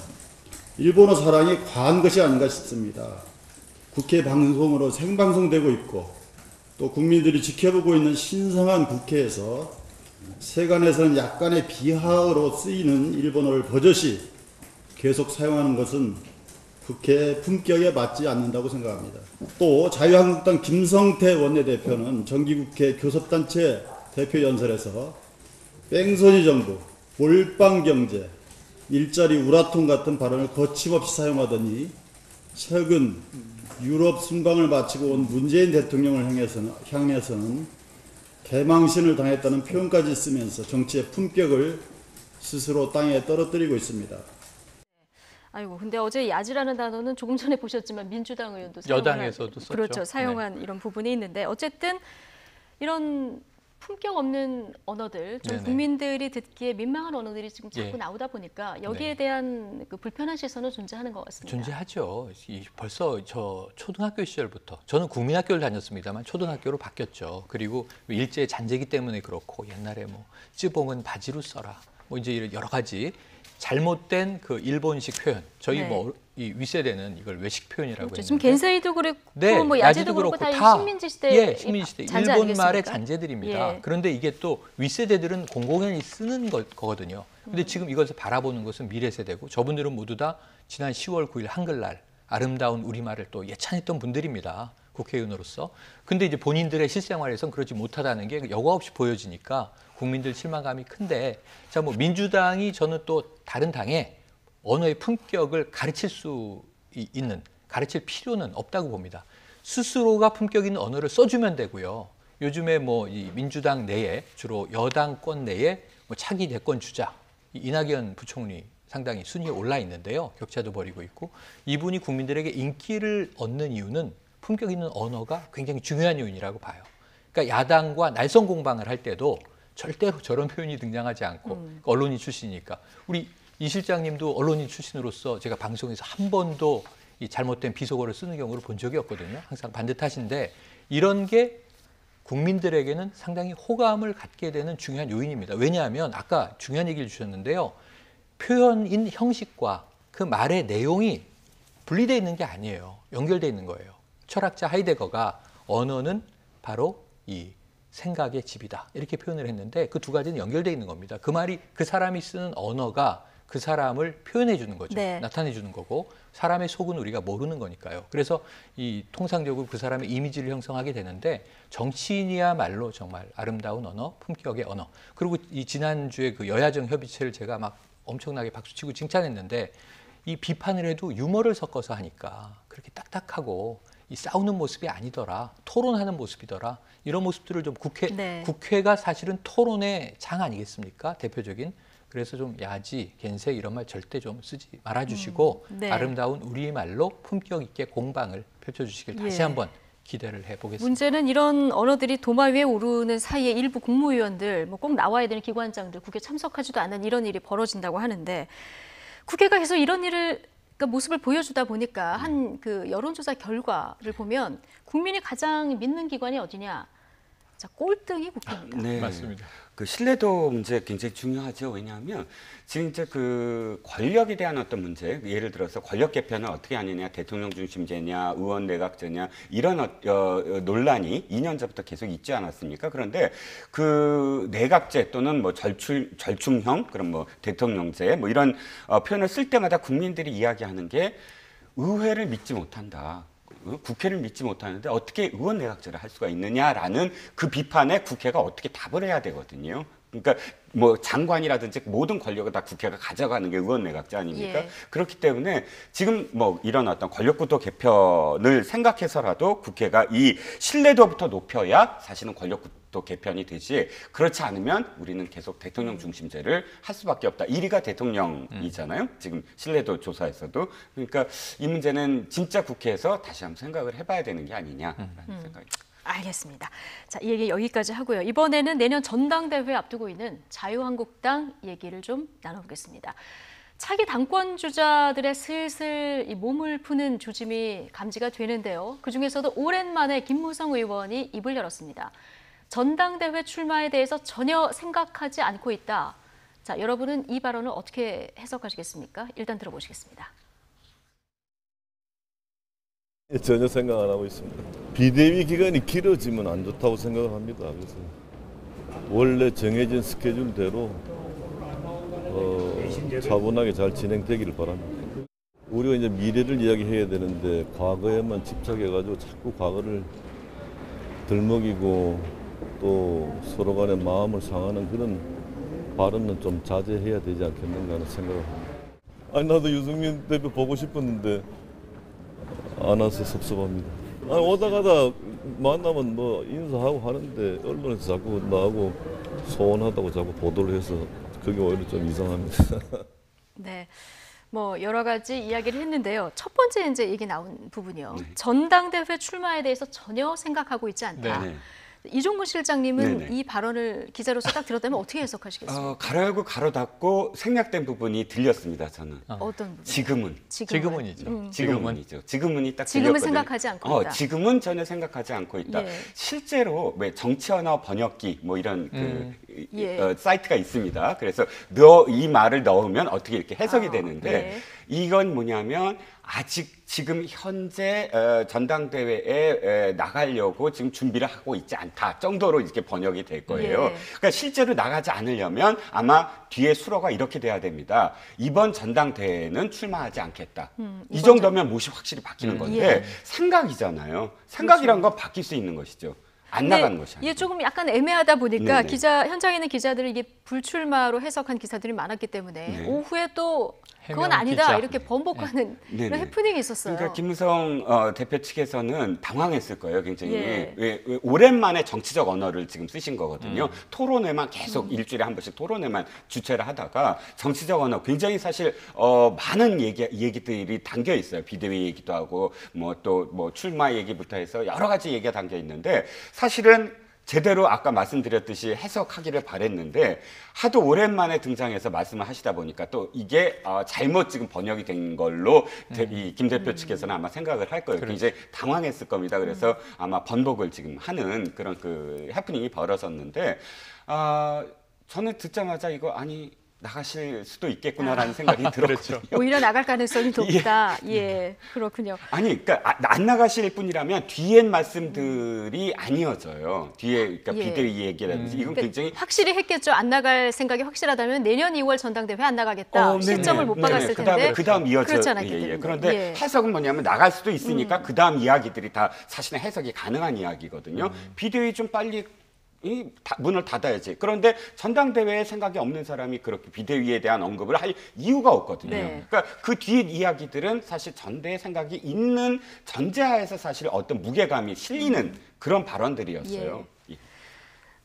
Speaker 16: 일본어 사랑이 과한 것이 아닌가 싶습니다. 국회 방송으로 생방송되고 있고 또 국민들이 지켜보고 있는 신성한 국회에서 세간에서는 약간의 비하어로 쓰이는 일본어를 버젓이 계속 사용하는 것은 국회의 품격에 맞지 않는다고 생각합니다. 또 자유한국당 김성태 원내대표는 정기국회 교섭단체 대표연설에서 뺑소니 정부, 몰빵경제, 일자리 우라통 같은 발언을 거침없이 사용하더니 최근 유럽 순방을 마치고 온 문재인 대통령을 향해서는 개망신을 당했다는 표현까지 쓰면서 정치의 품격을 스스로 땅에 떨어뜨리고 있습니다.
Speaker 1: 아이고, 근데 어제 야지라는 단어는 조금 전에 보셨지만 민주당 의원도
Speaker 2: 여당에서도 썼죠.
Speaker 1: 그렇죠. 사용한 이런 부분이 있는데 어쨌든 이런 품격 없는 언어들, 좀 국민들이 듣기에 민망한 언어들이 지금 자꾸 나오다 보니까 여기에 대한 그 불편한 시선은 존재하는 것 같습니다.
Speaker 2: 존재하죠. 벌써 저 초등학교 시절부터 저는 국민학교를 다녔습니다만 초등학교로 바뀌었죠. 그리고 일제 잔재기 때문에 그렇고 옛날에 뭐 찌봉은 바지로 써라. 뭐 이제 여러 가지 잘못된 그 일본식 표현. 저희 뭐 이 윗세대는 이걸 외식 표현이라고 했는데.
Speaker 1: 지금 겐세이도 그렇고 뭐 야지도 그렇고 다 식민지 시대
Speaker 2: 식민지 시대 일본 말의 잔재들입니다. 그런데 이게 또 윗세대들은 공공연히 쓰는 거거든요. 근데 지금 이것을 바라보는 것은 미래 세대고 저분들은 모두 다 지난 10월 9일 한글날 아름다운 우리말을 또 예찬했던 분들입니다. 국회의원으로서. 근데 이제 본인들의 실생활에선 그러지 못하다는 게 여과 없이 보여지니까 국민들 실망감이 큰데, 자, 뭐 민주당이 저는 또 다른 당에 언어의 품격을 가르칠 필요는 없다고 봅니다. 스스로가 품격 있는 언어를 써주면 되고요. 요즘에 뭐 이 민주당 내에 주로 여당권 내에 뭐 차기 대권 주자 이낙연 부총리 상당히 순위에 올라 있는데요. 격차도 벌이고 있고 이분이 국민들에게 인기를 얻는 이유는 품격 있는 언어가 굉장히 중요한 요인이라고 봐요. 그러니까 야당과 날선 공방을 할 때도 절대로 저런 표현이 등장하지 않고 언론인 출신이니까 우리 이 실장님도 언론인 출신으로서 제가 방송에서 한 번도 이 잘못된 비속어를 쓰는 경우를 본 적이 없거든요. 항상 반듯하신데 이런 게 국민들에게는 상당히 호감을 갖게 되는 중요한 요인입니다. 왜냐하면 아까 중요한 얘기를 주셨는데요. 표현인 형식과 그 말의 내용이 분리되어 있는 게 아니에요. 연결되어 있는 거예요. 철학자 하이데거가 언어는 바로 이 생각의 집이다. 이렇게 표현을 했는데 그 두 가지는 연결되어 있는 겁니다. 그 말이 그 사람이 쓰는 언어가 그 사람을 표현해 주는 거죠.
Speaker 1: 네.
Speaker 2: 나타내 주는 거고 사람의 속은 우리가 모르는 거니까요. 그래서 이 통상적으로 그 사람의 이미지를 형성하게 되는데 정치인이야말로 정말 아름다운 언어, 품격의 언어. 그리고 이 지난주에 그 여야정 협의체를 제가 막 엄청나게 박수치고 칭찬했는데 이 비판을 해도 유머를 섞어서 하니까 그렇게 딱딱하고 이 싸우는 모습이 아니더라. 토론하는 모습이더라. 이런 모습들을 좀 국회가 사실은 토론의 장 아니겠습니까? 대표적인. 그래서 좀 야지, 겐세 이런 말 절대 좀 쓰지 말아주시고
Speaker 1: 네.
Speaker 2: 아름다운 우리말로 품격 있게 공방을 펼쳐주시길 다시 한번 기대를 해보겠습니다.
Speaker 1: 문제는 이런 언어들이 도마 위에 오르는 사이에 일부 국무위원들, 뭐 꼭 나와야 되는 기관장들, 국회 참석하지도 않은 이런 일이 벌어진다고 하는데 국회가 계속 이런 일을 그러니까 모습을 보여주다 보니까 한 그 여론조사 결과를 보면 국민이 가장 믿는 기관이 어디냐? 자, 꼴등이 국회입니다.
Speaker 3: 네,
Speaker 2: 맞습니다.
Speaker 3: 그 신뢰도 문제 굉장히 중요하죠. 왜냐하면 지금 이제 그 권력에 대한 어떤 문제, 예를 들어서 권력 개편을 어떻게 하느냐, 대통령 중심제냐, 의원 내각제냐 이런 논란이 2년 전부터 계속 있지 않았습니까? 그런데 그 내각제 또는 뭐 절충형 그런 뭐 대통령제 뭐 이런 표현을 쓸 때마다 국민들이 이야기하는 게 의회를 믿지 못한다. 국회를 믿지 못하는데 어떻게 의원 내각제를 할 수가 있느냐라는 그 비판에 국회가 어떻게 답을 해야 되거든요. 그러니까 뭐 장관이라든지 모든 권력을 다 국회가 가져가는 게 의원 내각제 아닙니까?
Speaker 1: 예.
Speaker 3: 그렇기 때문에 지금 뭐 이런 어떤 권력구도 개편을 생각해서라도 국회가 이 신뢰도부터 높여야 사실은 권력구도 개편이 되지, 그렇지 않으면 우리는 계속 대통령 중심제를 할 수밖에 없다. 1위가 대통령이잖아요. 지금 신뢰도 조사에서도. 그러니까 이 문제는 진짜 국회에서 다시 한번 생각을 해봐야 되는 게 아니냐라는 생각이 듭니다.
Speaker 1: 알겠습니다. 자, 이 얘기 여기까지 하고요. 이번에는 내년 전당대회 앞두고 있는 자유한국당 얘기를 좀 나눠보겠습니다. 차기 당권 주자들의 슬슬 이 몸을 푸는 조짐이 감지가 되는데요. 그중에서도 오랜만에 김무성 의원이 입을 열었습니다. 전당대회 출마에 대해서 전혀 생각하지 않고 있다. 자, 여러분은 이 발언을 어떻게 해석하시겠습니까? 일단 들어보시겠습니다.
Speaker 17: 전혀 생각 안 하고 있습니다. 비대위 기간이 길어지면 안 좋다고 생각을 합니다. 그래서 원래 정해진 스케줄대로 차분하게 잘 진행되기를 바랍니다. 우리가 이제 미래를 이야기해야 되는데 과거에만 집착해가지고 자꾸 과거를 들먹이고 또 서로 간에 마음을 상하는 그런 발언은 좀 자제해야 되지 않겠는가 하는 생각을 합니다. 아니 나도 유승민 대표 보고 싶었는데 안 와서 섭섭합니다. 아니, 오다 가다 만나면 뭐 인사하고 하는데 언론에서 자꾸 나하고 소원하다고 자꾸 보도를 해서 그게 오히려 좀 이상합니다.
Speaker 1: 네, 뭐 여러 가지 이야기를 했는데요. 첫 번째 이제 얘기 나온 부분이요. 전당대회 출마에 대해서 전혀 생각하고 있지 않다.
Speaker 3: 네.
Speaker 1: 이종근 실장님은
Speaker 3: 네네.
Speaker 1: 이 발언을 기자로서 딱 들었다면 어떻게 해석하시겠습니까?
Speaker 3: 가로 열고 가로 닫고 생략된 부분이 들렸습니다. 저는.
Speaker 1: 어떤 부분?
Speaker 2: 지금은이죠.
Speaker 3: 지금은이죠. 지금은이 딱
Speaker 1: 지금은
Speaker 3: 들렸거든요.
Speaker 1: 생각하지 않고 있다.
Speaker 3: 지금은 전혀 생각하지 않고 있다.
Speaker 1: 예.
Speaker 3: 실제로 왜 정치 언어 번역기 뭐 이런
Speaker 1: 예.
Speaker 3: 사이트가 있습니다. 그래서 이 말을 넣으면 어떻게 이렇게 해석이 되는데
Speaker 1: 네.
Speaker 3: 이건 뭐냐면 아직 지금 현재 전당대회에 나가려고 지금 준비를 하고 있지 않다 정도로 이렇게 번역이 될 거예요.
Speaker 1: 예.
Speaker 3: 그러니까 실제로 나가지 않으려면 아마 뒤에 수로가 이렇게 돼야 됩니다. 이번 전당대회는 출마하지 않겠다. 이 정도면 못이 확실히 바뀌는 건데
Speaker 1: 예.
Speaker 3: 생각이잖아요. 생각이란 건 바뀔 수 있는 것이죠. 안 나가는 것이 아니에요.
Speaker 1: 이게 조금 약간 애매하다 보니까
Speaker 3: 네네.
Speaker 1: 현장에 있는 기자들은 이게 불출마로 해석한 기사들이 많았기 때문에
Speaker 3: 네.
Speaker 1: 오후에 또 그건
Speaker 2: 해명
Speaker 1: 아니다
Speaker 2: 기자.
Speaker 1: 이렇게 번복하는
Speaker 3: 네네.
Speaker 1: 이런 해프닝이 있었어요.
Speaker 3: 그러니까 김무성 대표 측에서는 당황했을 거예요, 굉장히.
Speaker 1: 예.
Speaker 3: 왜 오랜만에 정치적 언어를 지금 쓰신 거거든요. 토론회만 계속 일주일에 한 번씩 토론회만 주최를 하다가 정치적 언어 굉장히 사실 많은 얘기들이 담겨 있어요. 비대위 얘기도 하고 뭐 또 뭐 출마 얘기부터 해서 여러 가지 얘기가 담겨 있는데 사실은 제대로 아까 말씀드렸듯이 해석하기를 바랬는데 하도 오랜만에 등장해서 말씀을 하시다 보니까 또 이게 잘못 지금 번역이 된 걸로 이 김 대표 측에서는 아마 생각을 할 거예요. 굉장히 당황했을 겁니다. 그래서 아마 번복을 지금 하는 그런 그 해프닝이 벌어졌는데 저는 듣자마자 이거 아니 나가실 수도 있겠구나라는 생각이 들었거든요.
Speaker 1: 오히려 나갈 가능성이 높다. 예, 그렇군요.
Speaker 3: 아니, 그러니까 안 나가실 분이라면 뒤엔 말씀들이 아니어져요. 뒤에 그러니까 비대위 얘기라든지 이건 굉장히
Speaker 1: 확실히 했겠죠. 안 나갈 생각이 확실하다면 내년 2월 전당대회 안 나가겠다. 시점을 못 박았을 텐데.
Speaker 3: 그다음 이어져.
Speaker 1: 그렇지 않았기 때문에.
Speaker 3: 그런데 해석은 뭐냐면 나갈 수도 있으니까 그다음 이야기들이 다 자신의 해석이 가능한 이야기거든요. 비대위 좀 빨리 문을 닫아야지. 그런데 전당대회에 생각이 없는 사람이 그렇게 비대위에 대한 언급을 할 이유가 없거든요.
Speaker 1: 네.
Speaker 3: 그러니까 그 뒤 이야기들은 사실 전대에 생각이 있는 전제하에서 사실 어떤 무게감이 실리는 그런 발언들이었어요.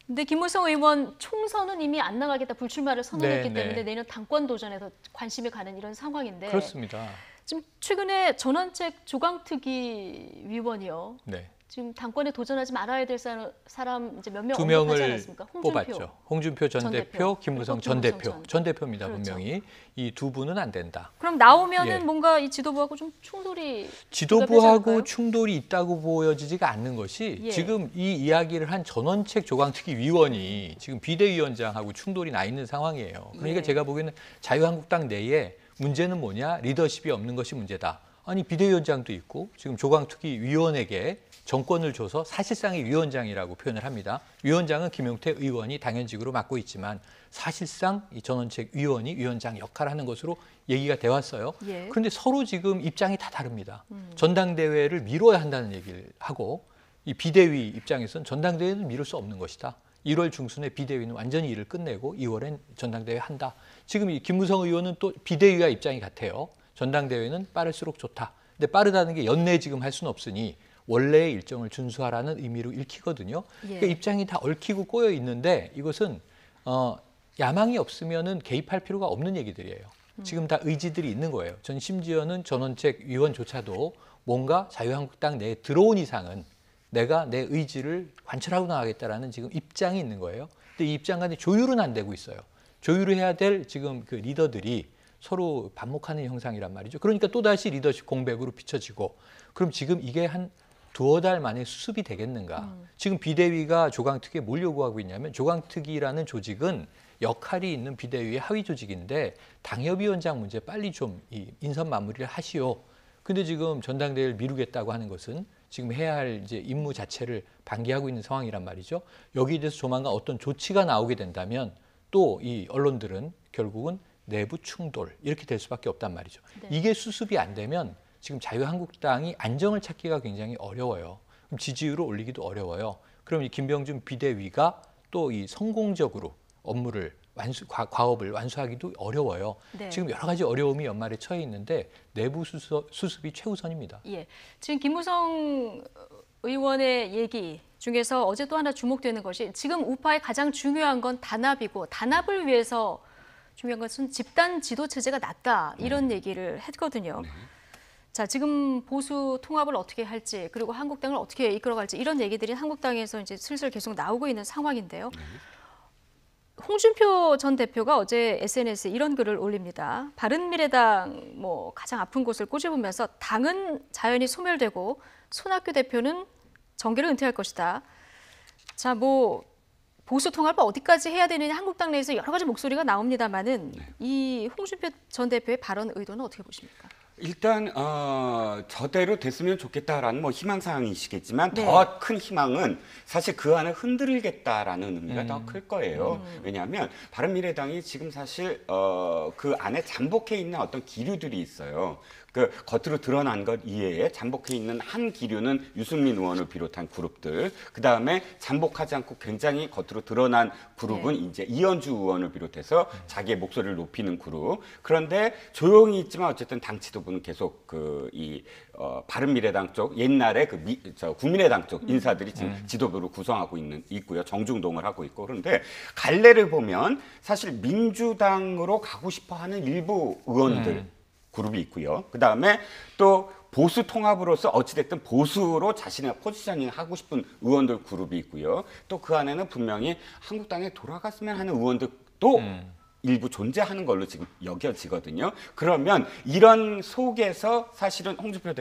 Speaker 1: 근데 김무성 의원 총선은 이미 안 나가겠다 불출마를 선언했기
Speaker 2: 네,
Speaker 1: 때문에 내년 당권 도전에서 관심이 가는 이런 상황인데.
Speaker 2: 그렇습니다.
Speaker 1: 지금 최근에 전원책 조강특위 위원이요.
Speaker 2: 네.
Speaker 1: 지금 당권에 도전하지 말아야 될 사람 이제 몇 명
Speaker 2: 두
Speaker 1: 언급하지
Speaker 2: 명을
Speaker 1: 않았습니까?
Speaker 2: 뽑았죠. 홍준표 전 대표, 김무성 전 대표. 전 대표입니다.
Speaker 1: 그렇죠.
Speaker 2: 분명히 이 두 분은 안 된다.
Speaker 1: 그럼 나오면은 뭔가 이 지도부하고 좀 충돌이
Speaker 2: 지도부하고 충돌이 있다고 보여지지가 않는 것이
Speaker 1: 예.
Speaker 2: 지금 이 이야기를 한 전원책 조강특위 위원이 지금 비대위원장하고 충돌이 나 있는 상황이에요. 그러니까
Speaker 1: 예.
Speaker 2: 제가 보기에는 자유한국당 내에 문제는 뭐냐? 리더십이 없는 것이 문제다. 아니 비대위원장도 있고 지금 조강특위 위원에게 정권을 줘서 사실상의 위원장이라고 표현을 합니다. 위원장은 김용태 의원이 당연직으로 맡고 있지만 사실상 이 전원책 위원이 위원장 역할을 하는 것으로 얘기가 돼 왔어요.
Speaker 1: 예.
Speaker 2: 그런데 서로 지금 입장이 다 다릅니다. 전당대회를 미뤄야 한다는 얘기를 하고 이 비대위 입장에서는 전당대회는 미룰 수 없는 것이다. 1월 중순에 비대위는 완전히 일을 끝내고 2월엔 전당대회 한다. 지금 이 김무성 의원은 또 비대위와 입장이 같아요. 전당대회는 빠를수록 좋다. 근데 빠르다는 게 연내 지금 할 수는 없으니 원래의 일정을 준수하라는 의미로 읽히거든요. 그러니까 입장이 다 얽히고 꼬여 있는데 이것은 야망이 없으면은 개입할 필요가 없는 얘기들이에요. 지금 다 의지들이 있는 거예요. 전 심지어는 전원책 위원조차도 뭔가 자유한국당 내에 들어온 이상은 내가 내 의지를 관철하고 나가겠다라는 지금 입장이 있는 거예요. 근데 이 입장 간에 조율은 안 되고 있어요. 조율을 해야 될 지금 그 리더들이 서로 반목하는 형상이란 말이죠. 그러니까 또다시 리더십 공백으로 비춰지고 그럼 지금 이게 한 두어 달 만에 수습이 되겠는가. 지금 비대위가 조강특위에 뭘 요구하고 있냐면 조강특위라는 조직은 역할이 있는 비대위의 하위 조직인데 당협위원장 문제 빨리 좀 이 인선 마무리를 하시오. 근데 지금 전당대회를 미루겠다고 하는 것은 지금 해야 할 이제 임무 자체를 방기하고 있는 상황이란 말이죠. 여기에 대해서 조만간 어떤 조치가 나오게 된다면 또 이 언론들은 결국은 내부 충돌 이렇게 될 수밖에 없단 말이죠.
Speaker 1: 네.
Speaker 2: 이게 수습이 안 되면 지금 자유한국당이 안정을 찾기가 굉장히 어려워요. 그럼 지지율을 올리기도 어려워요. 그럼 이 김병준 비대위가 또 이 성공적으로 업무를 과업을 완수하기도 어려워요.
Speaker 1: 네.
Speaker 2: 지금 여러 가지 어려움이 연말에 처해 있는데 내부 수습이 최우선입니다.
Speaker 1: 예, 지금 김무성 의원의 얘기 중에서 어제 또 하나 주목되는 것이 지금 우파의 가장 중요한 건 단합이고 단합을 위해서 중요한 것은 집단 지도 체제가 낫다 이런 얘기를 했거든요. 자, 지금 보수 통합을 어떻게 할지 그리고 한국당을 어떻게 이끌어갈지 이런 얘기들이 한국당에서 이제 슬슬 계속 나오고 있는 상황인데요. 홍준표 전 대표가 어제 SNS에 이런 글을 올립니다. 바른미래당 가장 아픈 곳을 꼬집으면서 당은 자연히 소멸되고 손학규 대표는 정계를 은퇴할 것이다. 자, 보수 통합을 어디까지 해야 되느냐 한국당 내에서 여러 가지 목소리가 나옵니다만은 이 홍준표 전 대표의 발언 의도는 어떻게 보십니까?
Speaker 3: 일단 저대로 됐으면 좋겠다라는 희망사항이시겠지만
Speaker 1: 네.
Speaker 3: 더 큰 희망은 사실 그 안을 흔들겠다라는 의미가 더 클 거예요. 왜냐하면 바른미래당이 지금 사실 그 안에 잠복해 있는 어떤 기류들이 있어요. 그 겉으로 드러난 것 이외에 잠복해 있는 한 기류는 유승민 의원을 비롯한 그룹들, 그 다음에 잠복하지 않고 굉장히 겉으로 드러난 그룹은 이제 이현주 의원을 비롯해서 자기의 목소리를 높이는 그룹. 그런데 조용히 있지만 어쨌든 당 지도부는 계속 바른미래당 쪽 옛날에 국민의당 쪽 인사들이 지금 지도부를 구성하고 있고요. 정중동을 하고 있고. 그런데 갈래를 보면 사실 민주당으로 가고 싶어하는 일부 의원들. 그룹이 있고요. 그 다음에 또 보수 통합으로서 어찌됐든 보수로 자신의 포지셔닝 하고 싶은 의원들 그룹이 있고요. 또 그 안에는 분명히 한국당에 돌아갔으면 하는 의원들도 일부 존재하는 걸로 지금 여겨지거든요. 그러면 이런 속에서 사실은 홍준표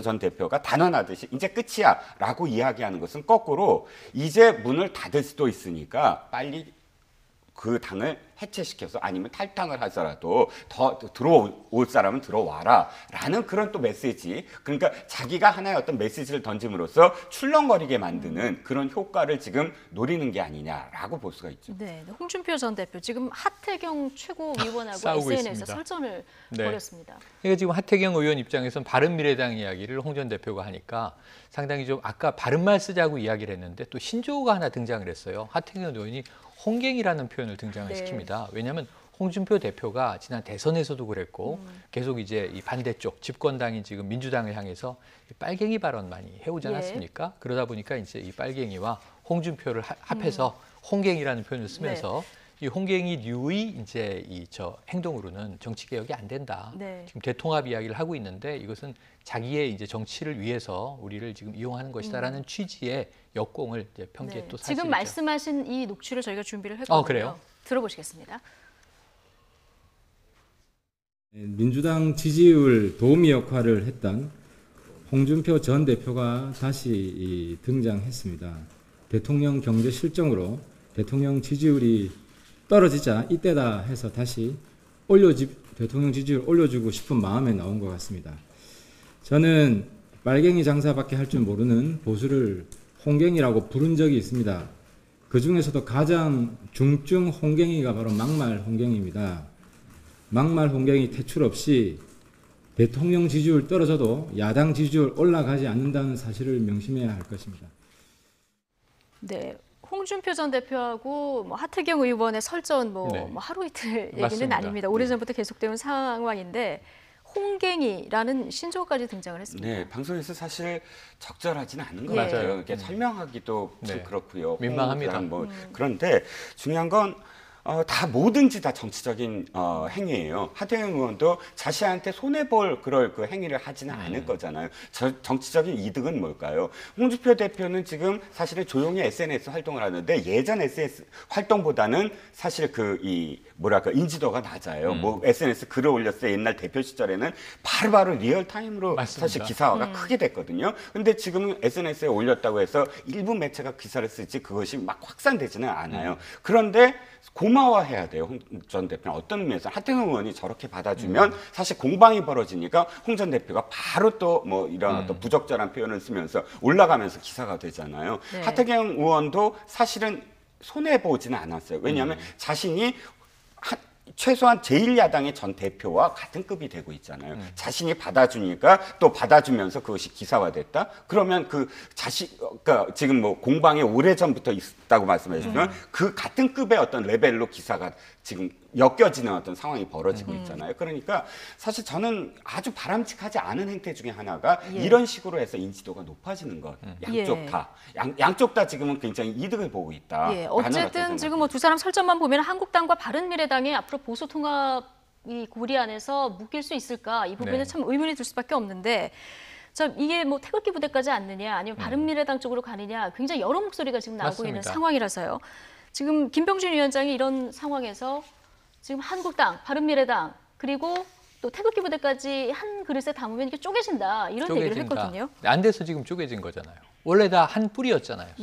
Speaker 3: 전 대표가 단언하듯이 이제 끝이야라고 이야기하는 것은 거꾸로 이제 문을 닫을 수도 있으니까 빨리 그 당을 해체시켜서 아니면 탈당을 하더라도 더 들어올 사람은 들어와라 라는 그런 또 메시지, 그러니까 자기가 하나의 어떤 메시지를 던짐으로써 출렁거리게 만드는 그런 효과를 지금 노리는 게 아니냐라고 볼 수가 있죠.
Speaker 1: 네, 홍준표 전 대표 지금 하태경 최고위원하고 SNS에서 설전을 벌였습니다.
Speaker 2: 그러니까 지금 하태경 의원 입장에서는 바른미래당 이야기를 홍 전 대표가 하니까 상당히 좀 아까 바른말 쓰자고 이야기를 했는데 또 신조어가 하나 등장을 했어요. 하태경 의원이 홍갱이라는 표현을 등장을 시킵니다. 왜냐하면 홍준표 대표가 지난 대선에서도 그랬고 계속 이제 이 반대쪽 집권당인 지금 민주당을 향해서 빨갱이 발언 많이 해오지 않았습니까? 그러다 보니까 이제 이 빨갱이와 홍준표를 합해서 홍갱이라는 표현을 쓰면서 이 홍갱이류의 이제 저 행동으로는 정치 개혁이 안 된다. 지금 대통합 이야기를 하고 있는데 이것은 자기의 이제 정치를 위해서 우리를 지금 이용하는 것이다라는 취지의 역공을 이제 평기에 또 사실이죠.
Speaker 1: 지금 말씀하신 이 녹취를 저희가 준비를 했거든요.
Speaker 2: 그래요?
Speaker 1: 들어보시겠습니다.
Speaker 18: 민주당 지지율 도우미 역할을 했던 홍준표 전 대표가 다시 등장했습니다. 대통령 경제 실정으로 대통령 지지율이 떨어지자 이때다 해서 다시 대통령 지지율 올려주고 싶은 마음에 나온 것 같습니다. 저는 빨갱이 장사밖에 할 줄 모르는 보수를 홍갱이라고 부른 적이 있습니다. 그 중에서도 가장 중증 홍갱이가 바로 막말 홍갱입니다. 막말 홍갱이 퇴출 없이 대통령 지지율 떨어져도 야당 지지율 올라가지 않는다는 사실을 명심해야 할 것입니다.
Speaker 1: 네. 홍준표 전 대표하고 하태경 의원의 설전 하루 이틀 얘기는
Speaker 2: 맞습니다.
Speaker 1: 아닙니다. 오래전부터 계속되는 상황인데 홍갱이라는 신조어까지 등장을 했습니다.
Speaker 3: 네, 방송에서 사실 적절하지는 않은 것 같아요. 이렇게 설명하기도 좀 그렇고요.
Speaker 2: 민망합니다.
Speaker 3: 그런데 중요한 건 다 뭐든지 다 정치적인 행위예요. 하태경 의원도 자신한테 손해볼 그럴 그 행위를 하지는 않을 거잖아요. 정치적인 이득은 뭘까요? 홍준표 대표는 지금 사실은 조용히 SNS 활동을 하는데 예전 SNS 활동보다는 사실 인지도가 낮아요. SNS 글을 올렸을 때 옛날 대표 시절에는 바로바로 리얼타임으로 사실 기사화가 크게 됐거든요. 근데 지금은 SNS에 올렸다고 해서 일부 매체가 기사를 쓰지 그것이 막 확산되지는 않아요. 그런데 고마워해야 돼요. 홍 전 대표는 어떤 의미에서 하태경 의원이 저렇게 받아주면 사실 공방이 벌어지니까 홍 전 대표가 바로 또 이런 어떤 부적절한 표현을 쓰면서 올라가면서 기사가 되잖아요. 하태경 의원도 사실은 손해 보지는 않았어요. 왜냐하면 자신이 최소한 제1야당의 전 대표와 같은 급이 되고 있잖아요. 자신이 받아주니까 또 받아주면서 그것이 기사화됐다? 그러면 그러니까 지금 공방이 오래전부터 있다고 말씀하셨지만 그 같은 급의 어떤 레벨로 기사가 지금 엮여지는 어떤 상황이 벌어지고 있잖아요. 그러니까 사실 저는 아주 바람직하지 않은 행태 중에 하나가 이런 식으로 해서 인지도가 높아지는 것. 양쪽 다. 양쪽 다 지금은 굉장히 이득을 보고 있다.
Speaker 1: 어쨌든 지금 두 사람 설전만 보면 한국당과 바른미래당이 앞으로 보수 통합 이 고리 안에서 묶일 수 있을까? 이 부분에 참 의문이 들 수밖에 없는데 이게 태극기 부대까지 앉느냐 아니면 바른미래당 쪽으로 가느냐 굉장히 여러 목소리가 지금 나오고 있는 상황이라서요. 지금 김병준 위원장이 이런 상황에서 지금 한국당, 바른미래당 그리고 또 태극기 부대까지 한 그릇에 담으면 이게 쪼개진다 이런 얘기를 했거든요.
Speaker 2: 안 돼서 지금 쪼개진 거잖아요. 원래 다 한 뿌리였잖아요.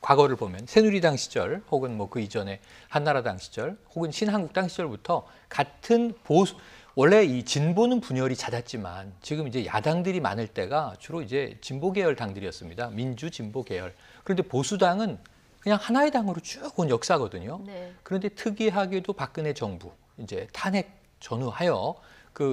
Speaker 2: 과거를 보면 새누리당 시절 혹은 그 이전에 한나라당 시절 혹은 신한국당 시절부터 같은 보수 원래 이 진보는 분열이 잦았지만 지금 이제 야당들이 많을 때가 주로 이제 진보 계열 당들이었습니다. 민주 진보 계열. 그런데 보수당은 그냥 하나의 당으로 쭉 온 역사거든요. 그런데 특이하게도 박근혜 정부 이제 탄핵 전후하여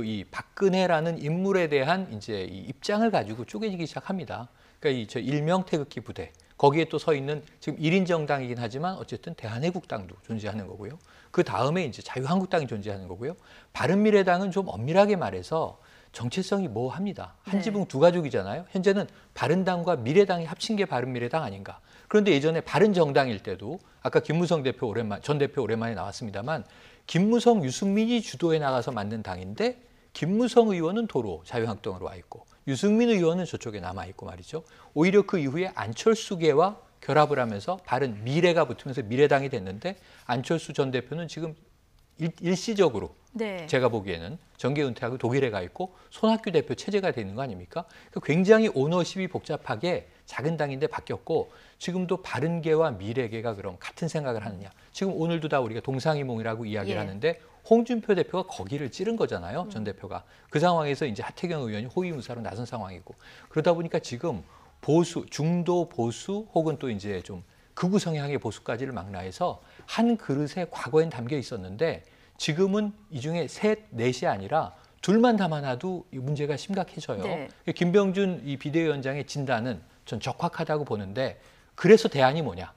Speaker 2: 이 박근혜라는 인물에 대한 이제 이 입장을 가지고 쪼개지기 시작합니다. 그러니까 일명 태극기 부대 거기에 또 서 있는 지금 1인 정당이긴 하지만 어쨌든 대한애국당도 존재하는 거고요. 그 다음에 이제 자유한국당이 존재하는 거고요. 바른미래당은 좀 엄밀하게 말해서 정체성이 모호합니다. 한 지붕 두 가족이잖아요. 현재는 바른당과 미래당이 합친 게 바른미래당 아닌가. 그런데 예전에 바른정당일 때도 아까 김무성 대표 전 대표 오랜만에 나왔습니다만 김무성, 유승민이 주도해 나가서 만든 당인데 김무성 의원은 도로 자유한국당으로 와 있고 유승민 의원은 저쪽에 남아 있고 말이죠. 오히려 그 이후에 안철수계와 결합을 하면서 바른 미래가 붙으면서 미래당이 됐는데 안철수 전 대표는 지금 일시적으로
Speaker 1: 네.
Speaker 2: 제가 보기에는 정계 은퇴하고 독일에 가 있고 손학규 대표 체제가 되는 거 아닙니까? 굉장히 오너십이 복잡하게 작은 당인데 바뀌었고 지금도 바른계와 미래계가 그럼 같은 생각을 하느냐. 지금 오늘도 다 우리가 동상이몽이라고 이야기를 하는데 홍준표 대표가 거기를 찌른 거잖아요. 전 대표가. 그 상황에서 이제 하태경 의원이 호위무사로 나선 상황이고 그러다 보니까 지금 보수, 중도 보수 혹은 또 이제 좀 극우 성향의 보수까지를 망라해서 한 그릇에 과거엔 담겨 있었는데 지금은 이 중에 셋, 넷이 아니라 둘만 담아놔도 이 문제가 심각해져요.
Speaker 1: 네.
Speaker 2: 김병준 이 비대위원장의 진단은 전 적확하다고 보는데 그래서 대안이 뭐냐?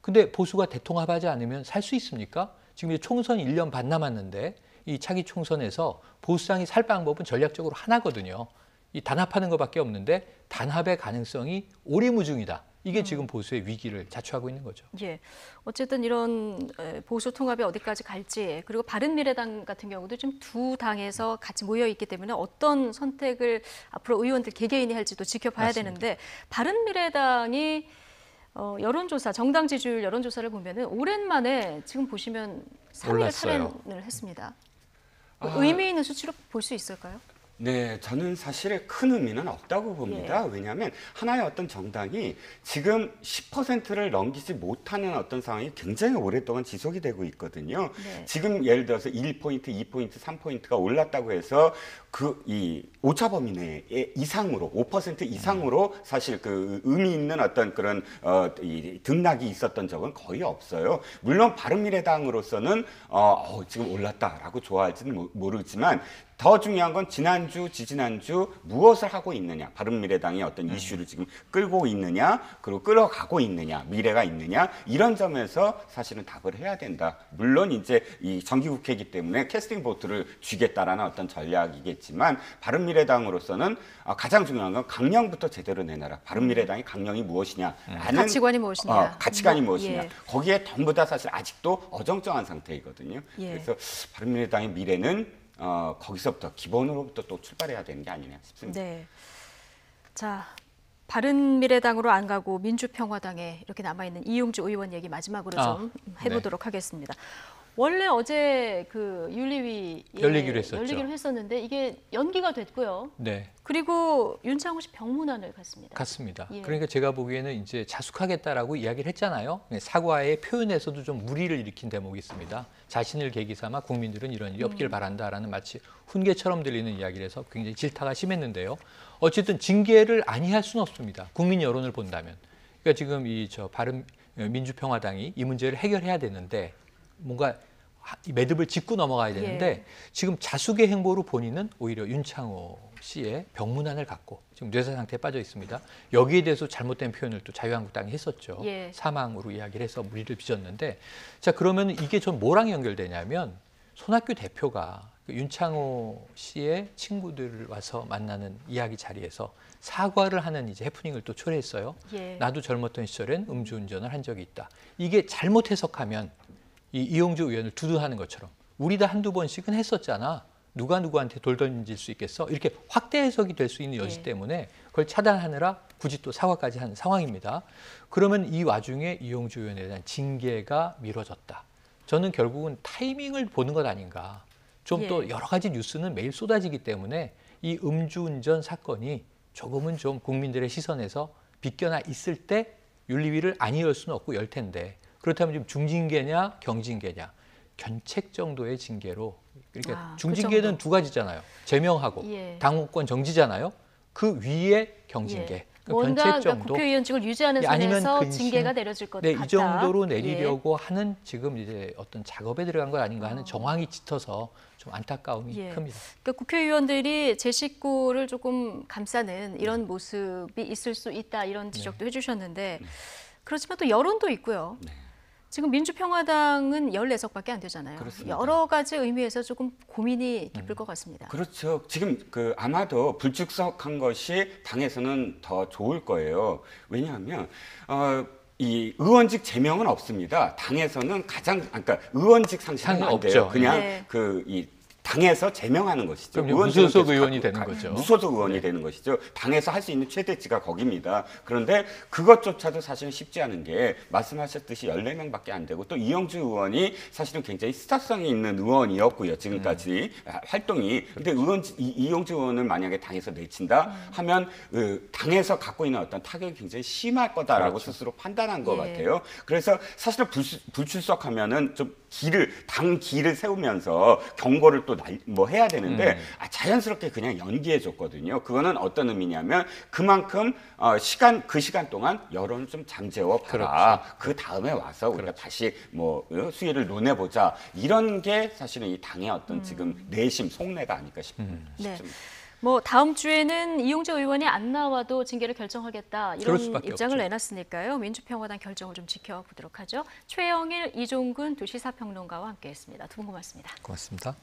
Speaker 2: 근데 보수가 대통합하지 않으면 살 수 있습니까? 지금 이제 총선 1년 반 남았는데 이 차기 총선에서 보수당이 살 방법은 전략적으로 하나거든요. 이 단합하는 것밖에 없는데 단합의 가능성이 오리무중이다. 이게 지금 보수의 위기를 자초하고 있는 거죠.
Speaker 1: 예, 어쨌든 이런 보수 통합이 어디까지 갈지 그리고 바른미래당 같은 경우도 지금 두 당에서 같이 모여 있기 때문에 어떤 선택을 앞으로 의원들 개개인이 할지도 지켜봐야
Speaker 2: 맞습니다.
Speaker 1: 되는데 바른미래당이 여론조사, 정당 지지율 여론조사를 보면은 오랜만에 지금 보시면 3위를
Speaker 2: 올랐어요.
Speaker 1: 탈환을 했습니다. 의미 있는 수치로 볼 수 있을까요?
Speaker 3: 네, 저는 사실 큰 의미는 없다고 봅니다. 왜냐하면 하나의 어떤 정당이 지금 10%를 넘기지 못하는 어떤 상황이 굉장히 오랫동안 지속이 되고 있거든요.
Speaker 1: 네.
Speaker 3: 지금 예를 들어서 1포인트, 2포인트, 3포인트가 올랐다고 해서 이 오차범위 내 이상으로 5% 이상으로 사실 그 의미 있는 어떤 그런 이 등락이 있었던 적은 거의 없어요. 물론 바른미래당으로서는 지금 올랐다라고 좋아할지는 모르지만 더 중요한 건 지난주, 지지난주 무엇을 하고 있느냐, 바른미래당이 어떤 이슈를 지금 끌고 있느냐, 그리고 끌어가고 있느냐, 미래가 있느냐 이런 점에서 사실은 답을 해야 된다. 물론 이제 이 정기국회이기 때문에 캐스팅 보트를 쥐겠다라는 어떤 전략이겠지만 바른미래당으로서는 가장 중요한 건 강령부터 제대로 내놔라. 바른미래당의 강령이 무엇이냐라는
Speaker 1: 가치관이 무엇이냐,
Speaker 3: 가치관이 무엇이냐.
Speaker 1: 예.
Speaker 3: 거기에 전부 다 사실 아직도 어정쩡한 상태이거든요.
Speaker 1: 예.
Speaker 3: 그래서 바른미래당의 미래는 거기서부터 기본으로부터 또 출발해야 되는 게 아니냐 싶습니다.
Speaker 1: 네. 자, 바른미래당으로 안 가고 민주평화당에 이렇게 남아있는 이용주 의원 얘기 마지막으로 좀 해보도록 하겠습니다. 원래 어제 그 윤리위
Speaker 2: 열리기로 했었죠.
Speaker 1: 열리기로 했었는데 이게 연기가 됐고요.
Speaker 2: 네.
Speaker 1: 그리고 윤창호 씨 병문안을 갔습니다.
Speaker 2: 같습니다.
Speaker 1: 예.
Speaker 2: 그러니까 제가 보기에는 이제 자숙하겠다라고 이야기를 했잖아요. 사과의 표현에서도 좀 무리를 일으킨 대목이 있습니다. 자신을 계기 삼아 국민들은 이런 일이 없길 바란다라는 마치 훈계처럼 들리는 이야기를 해서 굉장히 질타가 심했는데요. 어쨌든 징계를 아니할 수는 없습니다. 국민 여론을 본다면. 그러니까 지금 민주평화당이 이 문제를 해결해야 되는데 뭔가 매듭을 짚고 넘어가야 되는데 지금 자숙의 행보로 본인은 오히려 윤창호 씨의 병문안을 갖고 지금 뇌사 상태에 빠져 있습니다. 여기에 대해서 잘못된 표현을 또 자유한국당이 했었죠. 사망으로 이야기를 해서 무리를 빚었는데 자 그러면 이게 좀 뭐랑 연결되냐면 손학규 대표가 윤창호 씨의 친구들을 와서 만나는 이야기 자리에서 사과를 하는 이제 해프닝을 또 초래했어요. 나도 젊었던 시절엔 음주운전을 한 적이 있다. 이게 잘못 해석하면 이용주 의원을 두두하는 것처럼 우리 다 한두 번씩은 했었잖아. 누가 누구한테 돌 던질 수 있겠어? 이렇게 확대 해석이 될 수 있는 여지 때문에 그걸 차단하느라 굳이 또 사과까지 하는 상황입니다. 그러면 이 와중에 이용주 의원에 대한 징계가 미뤄졌다. 저는 결국은 타이밍을 보는 것 아닌가. 좀 또 여러 가지 뉴스는 매일 쏟아지기 때문에 이 음주운전 사건이 조금은 좀 국민들의 시선에서 비껴나 있을 때 윤리위를 안 열 수는 없고 열 텐데 그렇다면 지금 중징계냐 경징계냐 견책 정도의 징계로 그러니까 중징계는 두 가지잖아요. 제명하고 당원권 정지잖아요. 그 위에 경징계.
Speaker 1: 뭔가
Speaker 2: 견책 정도.
Speaker 1: 국회의원직을 유지하는 선에서 징계가 내려질 것 같다.
Speaker 2: 이 정도로 내리려고 하는 지금 이제 어떤 작업에 들어간 것 아닌가 하는 정황이 짙어서 좀 안타까움이 큽니다.
Speaker 1: 그러니까 국회의원들이 제 식구를 조금 감싸는 이런 모습이 있을 수 있다 이런 지적도 해주셨는데 그렇지만 또 여론도 있고요. 지금 민주평화당은 14석밖에 안 되잖아요.
Speaker 3: 그렇습니다.
Speaker 1: 여러 가지 의미에서 조금 고민이 깊을 것 같습니다.
Speaker 3: 그렇죠. 지금 아마도 불출석한 것이 당에서는 더 좋을 거예요. 왜냐하면 이 의원직 제명은 없습니다. 당에서는 그러니까 의원직 상실은 안 돼요.
Speaker 2: 없죠.
Speaker 3: 그냥 이 당에서 제명하는 것이죠.
Speaker 2: 그럼 무소속 의원이 되는 거죠.
Speaker 3: 무소속 의원이 되는 것이죠. 당에서 할 수 있는 최대치가 거기입니다. 그런데 그것조차도 사실은 쉽지 않은 게 말씀하셨듯이 14명밖에 안 되고 또 이영주 의원이 사실은 굉장히 스타성이 있는 의원이었고요. 지금까지 활동이. 근데 이영주 의원을 만약에 당에서 내친다 하면 당에서 갖고 있는 어떤 타격이 굉장히 심할 거다라고
Speaker 2: 그렇죠.
Speaker 3: 스스로 판단한 것 같아요. 그래서 사실은 불출석하면은 좀 당 길을 세우면서 경고를 또 뭐 해야 되는데 자연스럽게 그냥 연기해 줬거든요. 그거는 어떤 의미냐면 그만큼 그 시간 동안 여론을 좀 잠재워 봐라.
Speaker 2: 그렇죠.
Speaker 3: 그 다음에 와서 우리가 다시 뭐 수위를 논해보자. 이런 게 사실은 이 당의 어떤 지금 내심 속내가 아닐까 싶습니다.
Speaker 1: 네. 뭐 다음 주에는 이용재 의원이 안 나와도 징계를 결정하겠다 이런 입장을 내놨으니까요. 민주평화당 결정을 좀 지켜보도록 하죠. 최영일, 이종근 두 시사평론가와 함께했습니다. 두 분 고맙습니다.
Speaker 2: 고맙습니다.